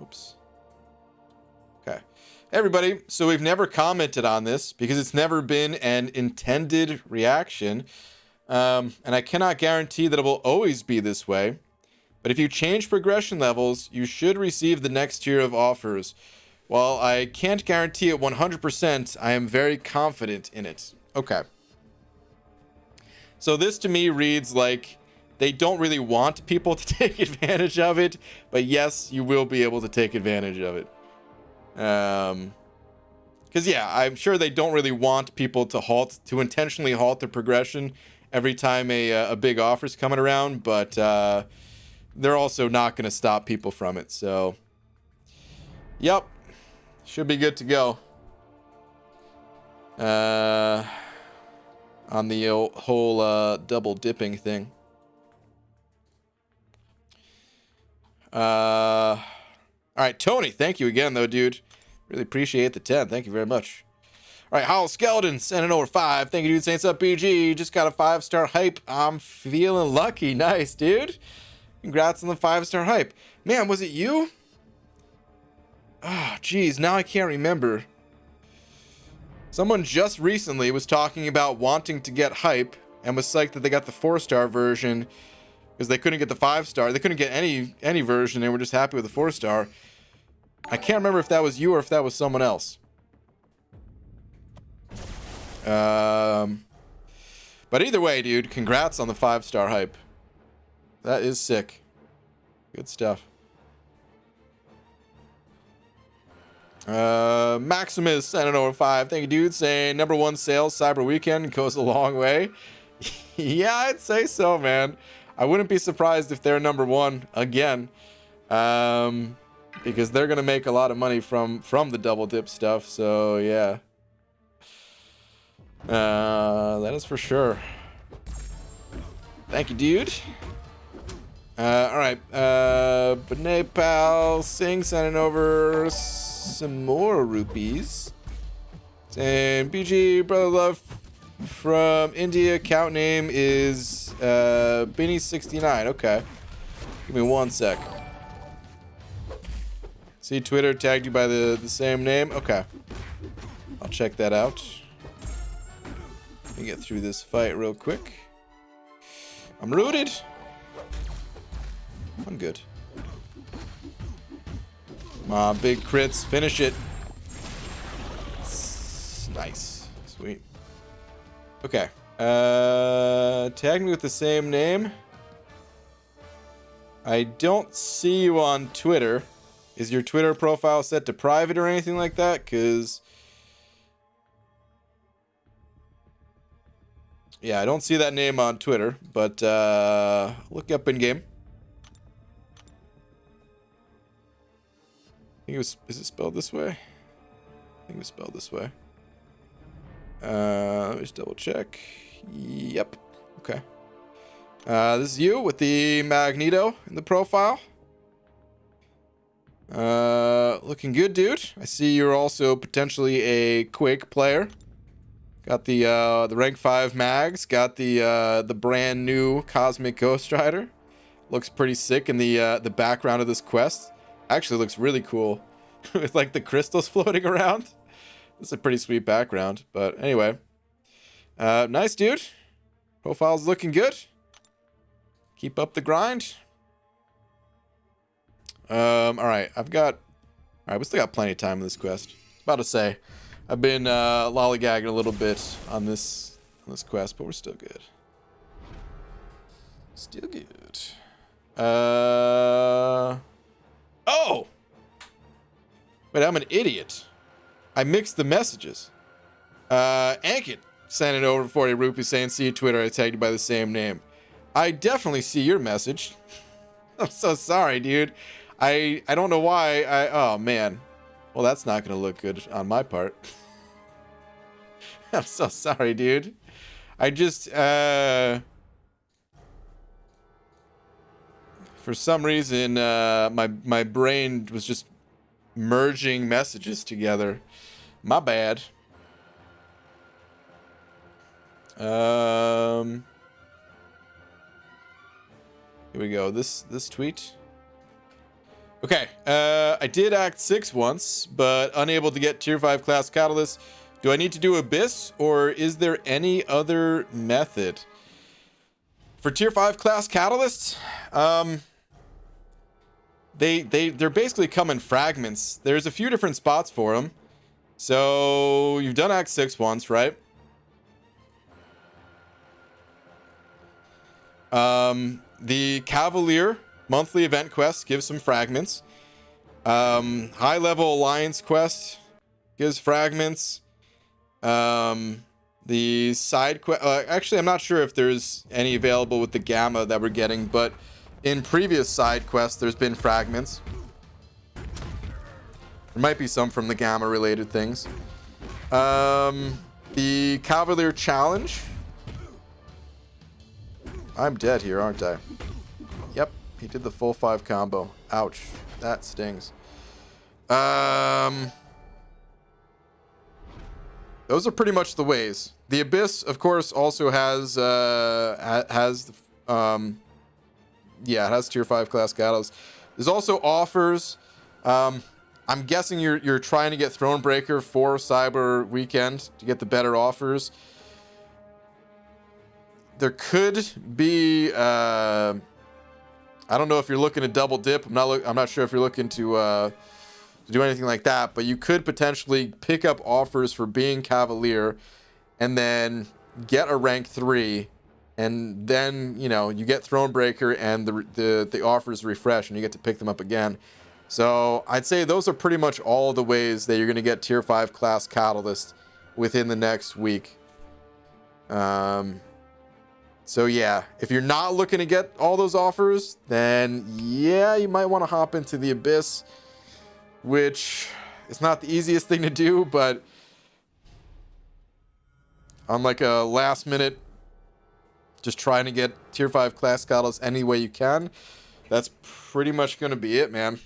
Oops. Okay. Hey, everybody. So we've never commented on this because it's never been an intended reaction. And I cannot guarantee that it will always be this way. But if you change progression levels, you should receive the next tier of offers. While I can't guarantee it 100%, I am very confident in it. Okay. So this to me reads like they don't really want people to take advantage of it. But yes, you will be able to take advantage of it. Because yeah, I'm sure they don't really want people to intentionally halt the progression every time a big offer's coming around, but they're also not going to stop people from it. So, yep, should be good to go. On the whole double dipping thing. All right, Tony, thank you again, though, dude. Really appreciate the 10. Thank you very much. All right, Howl Skeleton sending over 5. Thank you, dude. Saints up, BG. Just got a 5-star hype. I'm feeling lucky. Nice, dude. Congrats on the 5-star hype. Man, was it you? Oh, geez. Now I can't remember. Someone just recently was talking about wanting to get hype and was psyched that they got the 4-star version because they couldn't get the 5-star. They couldn't get any version. They were just happy with the 4-star. I can't remember if that was you or if that was someone else. But either way, dude, congrats on the 5-star hype. That is sick. Good stuff. Maximus, I don't know, 5. Thank you, dude. Saying #1 sales Cyber Weekend goes a long way. Yeah, I'd say so, man. I wouldn't be surprised if they're #1 again. Because they're gonna make a lot of money from the double dip stuff. So yeah. That is for sure. Thank you, dude. All right. Benay Pal Singh sending over some more rupees. And BG Brother Love from India. Account name is Binny69. Okay. Give me 1 sec. See, Twitter tagged you by the same name. Okay. I'll check that out. Let me get through this fight real quick. I'm rooted. I'm good. Come on, big crits. Finish it. Nice. Sweet. Okay. Tag me with the same name. I don't see you on Twitter. Is your Twitter profile set to private or anything like that? Because... yeah, I don't see that name on Twitter, but look up in game. I think it was, is it spelled this way? I think it was spelled this way. Let me just double check. Yep. Okay. This is you with the Magneto in the profile. Looking good, dude. I see you're also potentially a Quake player. Got the rank 5 mags. Got the brand new Cosmic Ghost Rider. Looks pretty sick in the background of this quest. Actually looks really cool with like the crystals floating around. This is a pretty sweet background. But anyway, nice dude. Profile's looking good. Keep up the grind. All right, we still got plenty of time in this quest. About to say, I've been lollygagging a little bit on this quest, but we're still good. Still good. Oh! Wait, I'm an idiot. I mixed the messages. Ankit sent it over 40 rupees saying, see you Twitter, I tagged you by the same name. I definitely see your message. I'm so sorry, dude. I don't know why oh man. Well, that's not gonna look good on my part. I'm so sorry, dude. I just for some reason my brain was just merging messages together. My bad. Here we go. This tweet. Okay, I did Act 6 once, but unable to get Tier 5 class Catalyst. Do I need to do Abyss, or is there any other method? For Tier 5 class Catalysts, they're basically come in fragments. There's a few different spots for them. So, you've done Act 6 once, right? The Cavalier monthly event quest gives some fragments. High level alliance quest gives fragments. The side quest, actually I'm not sure if there's any available with the gamma that we're getting, but in previous side quests there's been fragments. There might be some from the gamma related things. The Cavalier challenge. I'm dead here, aren't I? Yep, he did the full 5 combo. Ouch, that stings. Those are pretty much the ways. The Abyss, of course, also has it has Tier 5 class catalyst. There's also offers. I'm guessing you're trying to get Thronebreaker for Cyber Weekend to get the better offers. There could be I don't know if you're looking to double dip. I'm not sure if you're looking to do anything like that, but you could potentially pick up offers for being Cavalier and then get a rank 3, and then you get Thronebreaker and the offers refresh and you get to pick them up again. So I'd say those are pretty much all the ways that you're going to get Tier 5 class Catalyst within the next week. So yeah, if you're not looking to get all those offers, then yeah, you might want to hop into the Abyss, which is not the easiest thing to do, but on like a last minute, just trying to get Tier 5 class Catalyst any way you can, that's pretty much going to be it, man.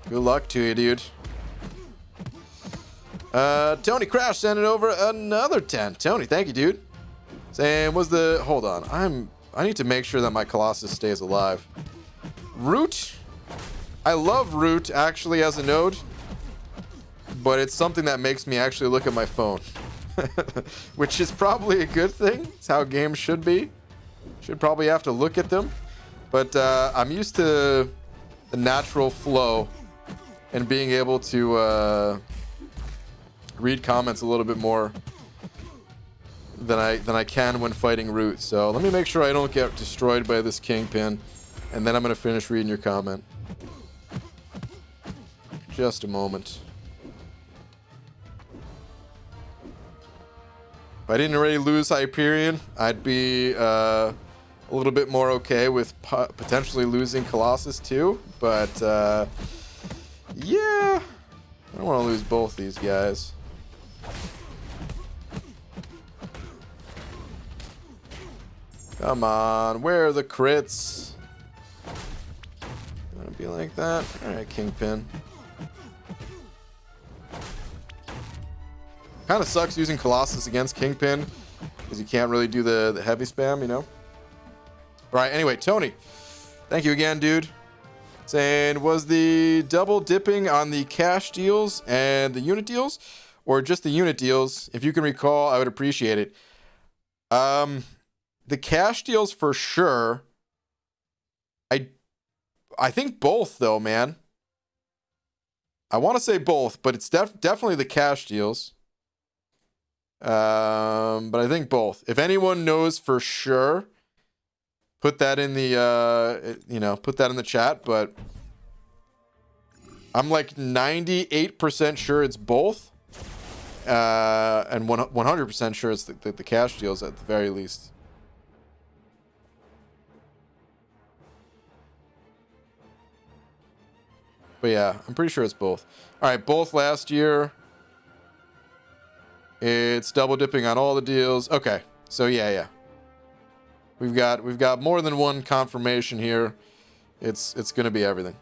Good luck to you, dude. Tony Crash sent it over another 10. Tony, thank you, dude. Saying, hold on. I need to make sure that my Colossus stays alive. Root. I love Root actually as a node, but it's something that makes me actually look at my phone, which is probably a good thing. It's how games should be. Should probably have to look at them, but I'm used to the natural flow and being able to read comments a little bit more than I can when fighting Root. So let me make sure I don't get destroyed by this Kingpin, and then I'm gonna finish reading your comment. Just a moment. If I didn't already lose Hyperion, I'd be a little bit more okay with potentially losing Colossus too, but yeah, I don't want to lose both these guys. Come on, where are the crits? Gonna be like that. All right, Kingpin. Kind of sucks using Colossus against Kingpin because you can't really do the heavy spam, you know. All right, anyway, Tony, thank you again, dude. Saying, was the double dipping on the cash deals and the unit deals, or just the unit deals? If you can recall, I would appreciate it. The cash deals for sure. I think both though, man. I want to say both, but it's definitely the cash deals. But I think both. If anyone knows for sure, put that in the put that in the chat. But I'm like 98% sure it's both, and 100% sure it's the cash deals at the very least. But yeah, I'm pretty sure it's both. All right, both last year. It's double dipping on all the deals. Okay, so yeah. We've got more than one confirmation here. It's gonna be everything.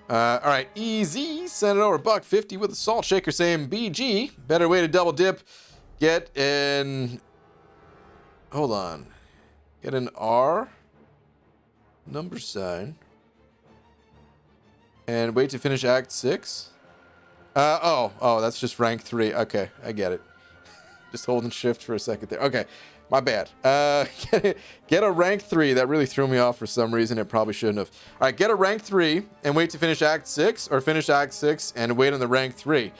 All right, easy. Send it over $1.50 with a salt shaker saying BG. Better way to double dip. Get an R number sign and wait to finish Act 6. Oh, that's just rank 3. Okay, I get it. Just holding shift for a second there. Okay, my bad. Get a rank 3. That really threw me off for some reason. It probably shouldn't have. All right, get a rank 3 and wait to finish Act 6, or finish Act 6 and wait on the rank 3.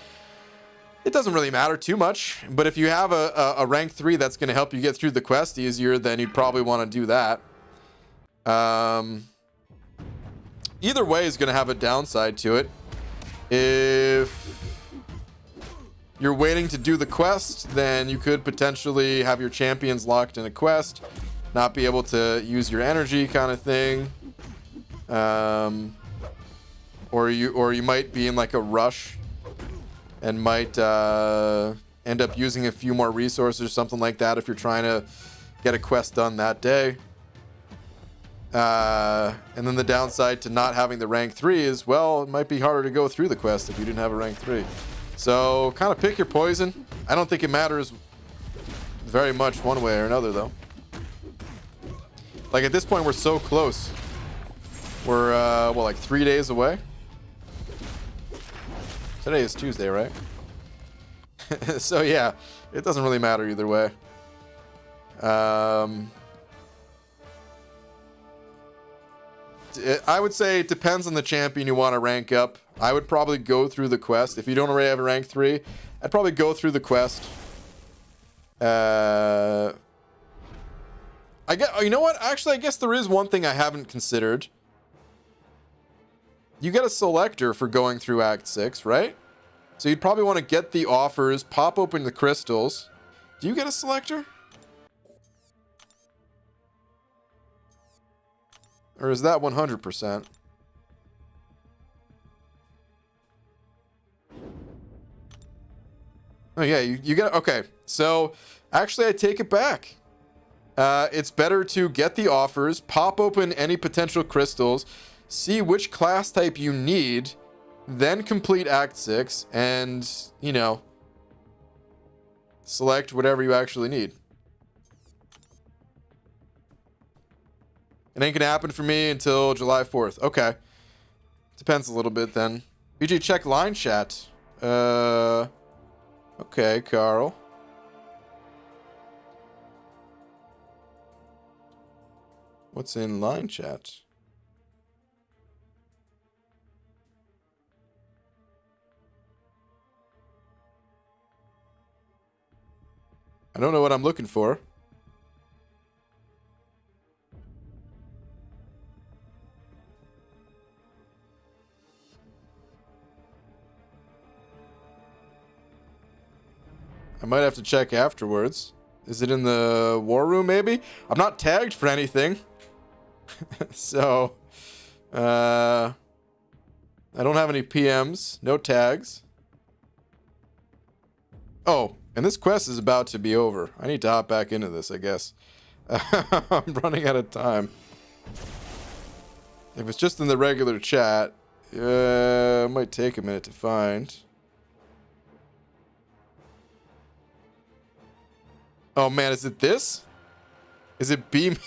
It doesn't really matter too much, but if you have a rank 3 that's going to help you get through the quest easier, then you'd probably want to do that. Either way is going to have a downside to it. If you're waiting to do the quest, then you could potentially have your champions locked in a quest, not be able to use your energy, kind of thing. Or you might be in like a rush and might end up using a few more resources or something like that if you're trying to get a quest done that day. And then the downside to not having the rank 3 is, well, it might be harder to go through the quest if you didn't have a rank 3. So kind of pick your poison. I don't think it matters very much one way or another, though. Like at this point, we're so close. We're like 3 days away. Today is Tuesday, right? So yeah, it doesn't really matter either way. I would say it depends on the champion you want to rank up. I would probably go through the quest. If you don't already have a rank 3, I'd probably go through the quest. You know what? Actually, I guess there is one thing I haven't considered. You get a selector for going through Act 6, right? So you'd probably want to get the offers, pop open the crystals. Do you get a selector? Or is that 100%? Oh yeah, you get, okay. So actually I take it back. It's better to get the offers, pop open any potential crystals, see which class type you need, then complete Act 6 and, you know, select whatever you actually need. It ain't gonna happen for me until July 4th. Okay. Depends a little bit then. BG, check line chat. Okay, Carl. What's in line chat? I don't know what I'm looking for. I might have to check afterwards. Is it in the war room, maybe? I'm not tagged for anything. So, I don't have any PMs. No tags. Oh, and this quest is about to be over. I need to hop back into this, I guess. I'm running out of time. If it's just in the regular chat, it might take a minute to find. Oh man, is it this? Is it B?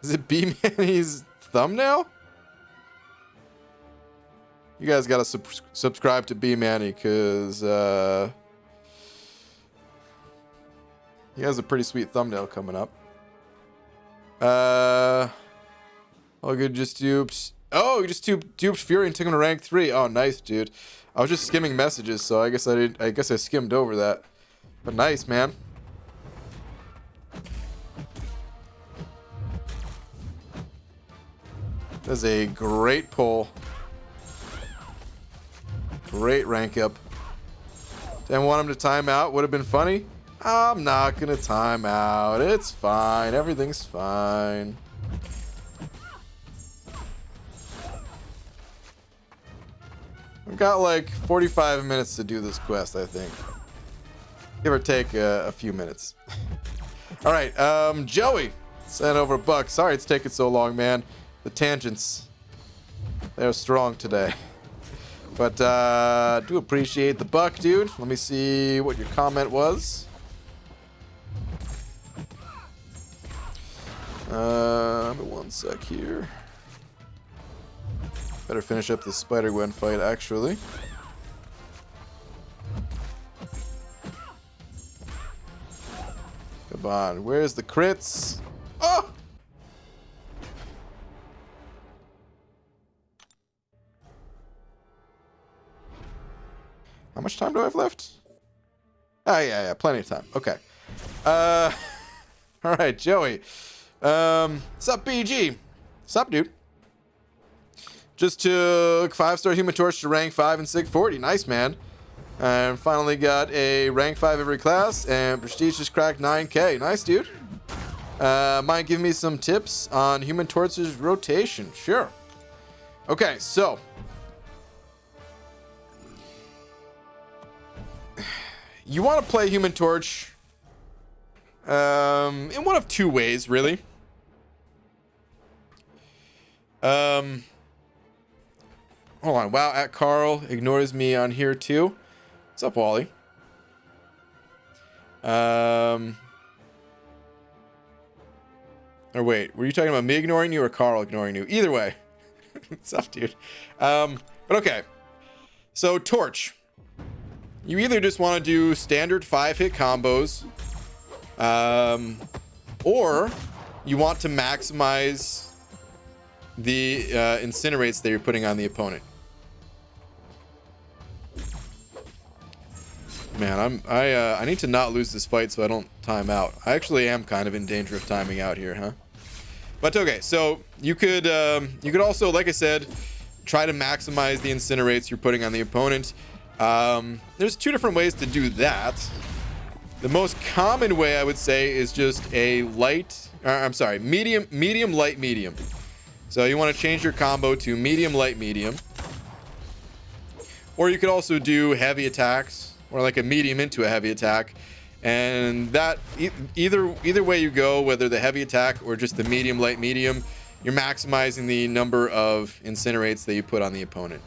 Is it B Manny's thumbnail? You guys gotta subscribe to B Manny, cause he has a pretty sweet thumbnail coming up. Oh, good, just duped. Oh, you just duped Fury and took him to rank 3. Oh, nice, dude. I was just skimming messages, so I guess I skimmed over that. But nice, man. That's a great pull. Great rank up. Didn't want him to time out. Would have been funny. I'm not gonna time out. It's fine. Everything's fine. We've got like 45 minutes to do this quest, I think. Give or take a few minutes. All right, Joey sent over $1. Sorry it's taking so long, man. The tangents, they're strong today. But do appreciate the $1, dude. Let me see what your comment was. One sec here. Better finish up the Spider-Gwen fight, actually. Come on, where's the crits? Oh! How much time do I have left? Oh, yeah, plenty of time. Okay. All right, Joey. Sup, BG? Sup, dude? Just took 5-star Human Torch to rank 5 and 640. Nice, man. And finally got a rank 5 every class, and Prestige just cracked 9K. Nice, dude. Might give me some tips on Human Torch's rotation. Sure. Okay, so you want to play Human Torch in one of two ways, really. Hold on. Wow, at Carl ignores me on here too. What's up, Wally? Or wait, were you talking about me ignoring you or Carl ignoring you? Either way. What's up, dude? But okay. So, Torch. You either just want to do standard 5-hit combos, or you want to maximize the incinerates that you're putting on the opponent. Man, I need to not lose this fight so I don't time out. I actually am kind of in danger of timing out here, huh? But okay, so you could also, like I said, try to maximize the incinerates you're putting on the opponent. There's two different ways to do that. The most common way, I would say, is just a medium, light, medium. So you want to change your combo to medium, light, medium. Or you could also do heavy attacks, or like a medium into a heavy attack. And that, either way you go, whether the heavy attack or just the medium, light, medium, you're maximizing the number of incinerates that you put on the opponent.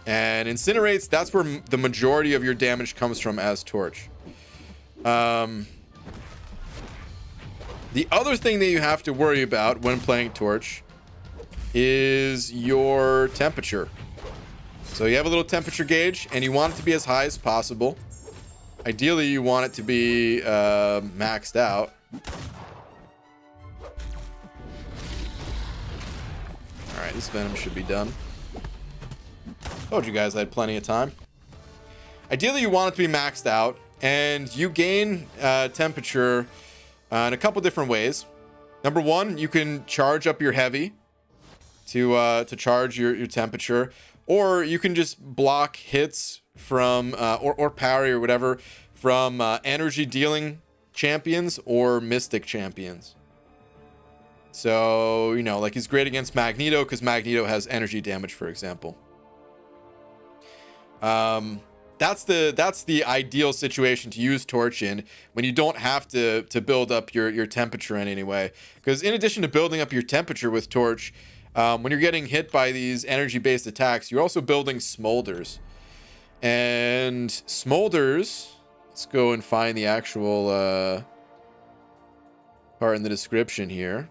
And incinerates, that's where the majority of your damage comes from as Torch. The other thing that you have to worry about when playing Torch is your temperature. So you have a little temperature gauge, and you want it to be as high as possible. Ideally, you want it to be maxed out. All right, this Venom should be done. Told you guys I had plenty of time. Ideally, you want it to be maxed out, and you gain temperature in a couple different ways. Number one, you can charge up your heavy to charge your temperature, or you can just block hits from or parry or whatever from energy dealing champions or mystic champions. So, you know, like he's great against Magneto because Magneto has energy damage, for example. That's the ideal situation to use Torch in, when you don't have to build up your temperature in any way. Because in addition to building up your temperature with Torch, when you're getting hit by these energy-based attacks, you're also building smolders. And smolders Let's go and find the actual part in the description here.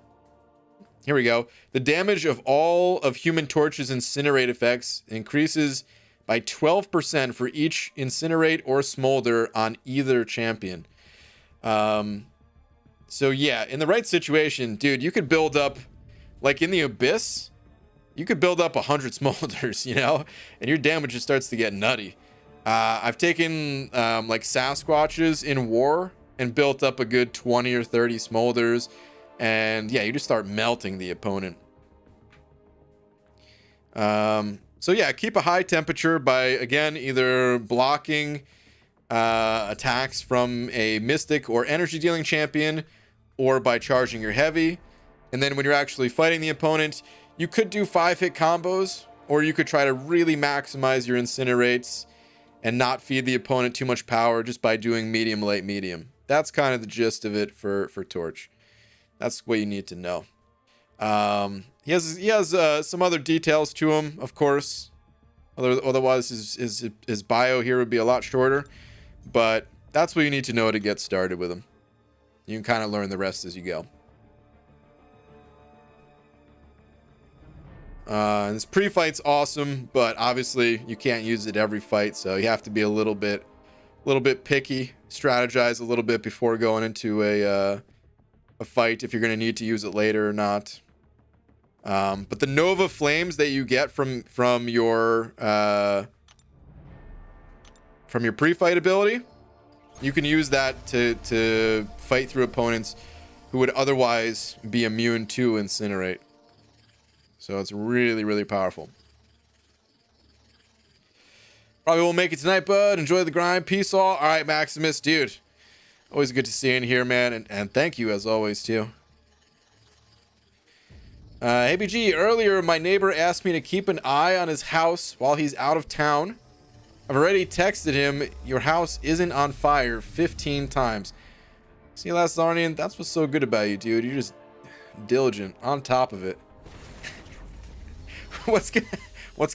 Here we go. The damage of all of Human Torch's incinerate effects increases by 12% for each incinerate or smolder on either champion. So yeah, in the right situation, dude, you could build up, like in the Abyss, you could build up 100 smolders, you know, and your damage just starts to get nutty. I've taken like Sasquatches in war and built up a good 20 or 30 smolders. And yeah, you just start melting the opponent. So yeah, keep a high temperature by, again, either blocking attacks from a Mystic or energy dealing champion, or by charging your heavy. And then when you're actually fighting the opponent, you could do 5-hit combos, or you could try to really maximize your incinerates and not feed the opponent too much power just by doing medium, light, medium. That's kind of the gist of it for Torch. That's what you need to know. He has some other details to him, of course. Otherwise, his bio here would be a lot shorter. But that's what you need to know to get started with him. You can kind of learn the rest as you go. And this pre-fight's awesome, but obviously you can't use it every fight, so you have to be a little bit picky, strategize a little bit before going into a fight if you're going to need to use it later or not. But the Nova Flames that you get from your pre-fight ability, you can use that to fight through opponents who would otherwise be immune to Incinerate. So it's really, really powerful. Probably won't make it tonight, bud. Enjoy the grind. Peace all. All right, Maximus, dude. Always good to see you in here, man. And thank you, as always, too. ABG, earlier my neighbor asked me to keep an eye on his house while he's out of town. I've already texted him, your house isn't on fire, 15 times. See, Last Zarnian, that's what's so good about you, dude. You're just diligent, on top of it. What's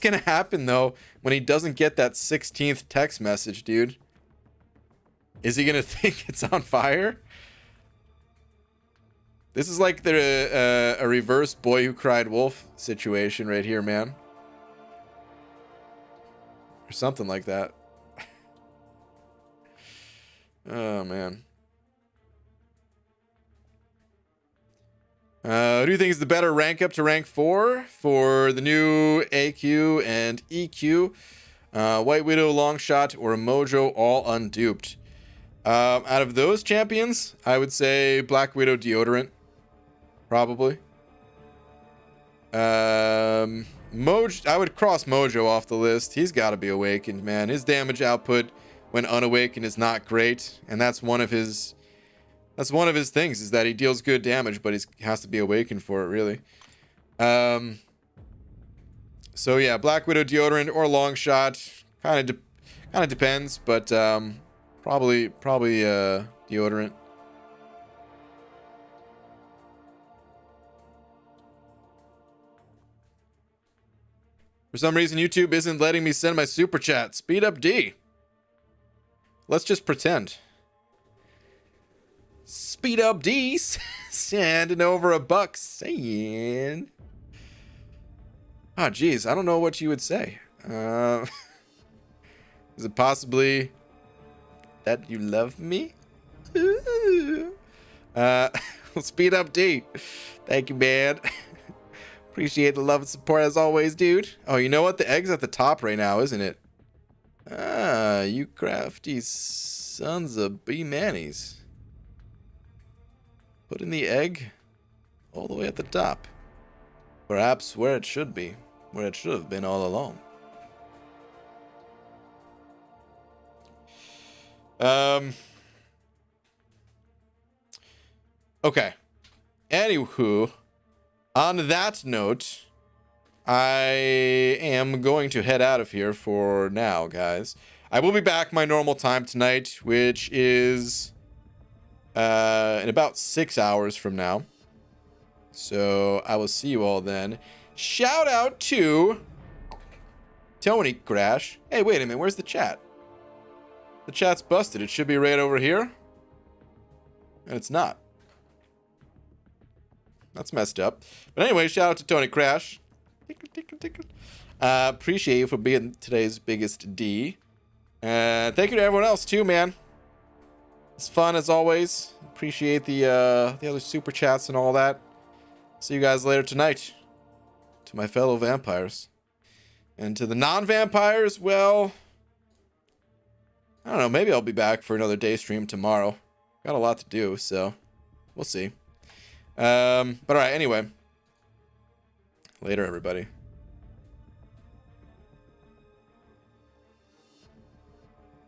gonna happen, though, when he doesn't get that 16th text message, dude? Is he gonna think it's on fire? This is like a reverse Boy Who Cried Wolf situation right here, man. Or something like that. Oh, man. Who do you think is the better rank up to rank 4 for the new AQ and EQ? White Widow, Longshot, or Mojo, all unduped? Out of those champions, I would say Black Widow Deodorant. Probably. Mojo, I would cross Mojo off the list. He's got to be awakened, man. His damage output when unawakened is not great, and that's one of his things, is that he deals good damage, but he has to be awakened for it, really. So yeah, Black Widow Deodorant or Longshot, kind of depends, but probably Deodorant. For some reason, YouTube isn't letting me send my super chat. Speed up D. Let's just pretend. Speed up D. Sending over $1 saying. Oh, geez. I don't know what you would say. Is it possibly that you love me? Speed up D. Thank you, man. Appreciate the love and support as always, dude. Oh, you know what? The egg's at the top right now, isn't it? Ah, you crafty sons of B-manies. Putting the egg all the way at the top. Perhaps where it should be. Where it should have been all along. Okay. Anywho, on that note, I am going to head out of here for now, guys. I will be back my normal time tonight, which is in about 6 hours from now. So I will see you all then. Shout out to Tony Crash. Hey, wait a minute. Where's the chat? the chat's busted. It should be right over here. And it's not. That's messed up. But anyway, shout out to Tony Crash. Appreciate you for being today's biggest D. And thank you to everyone else too, man. It's fun as always. Appreciate the other super chats and all that. See you guys later tonight. To my fellow vampires. And to the non-vampires, well, I don't know. Maybe I'll be back for another day stream tomorrow. Got a lot to do, so we'll see. But all right, anyway. Later, everybody.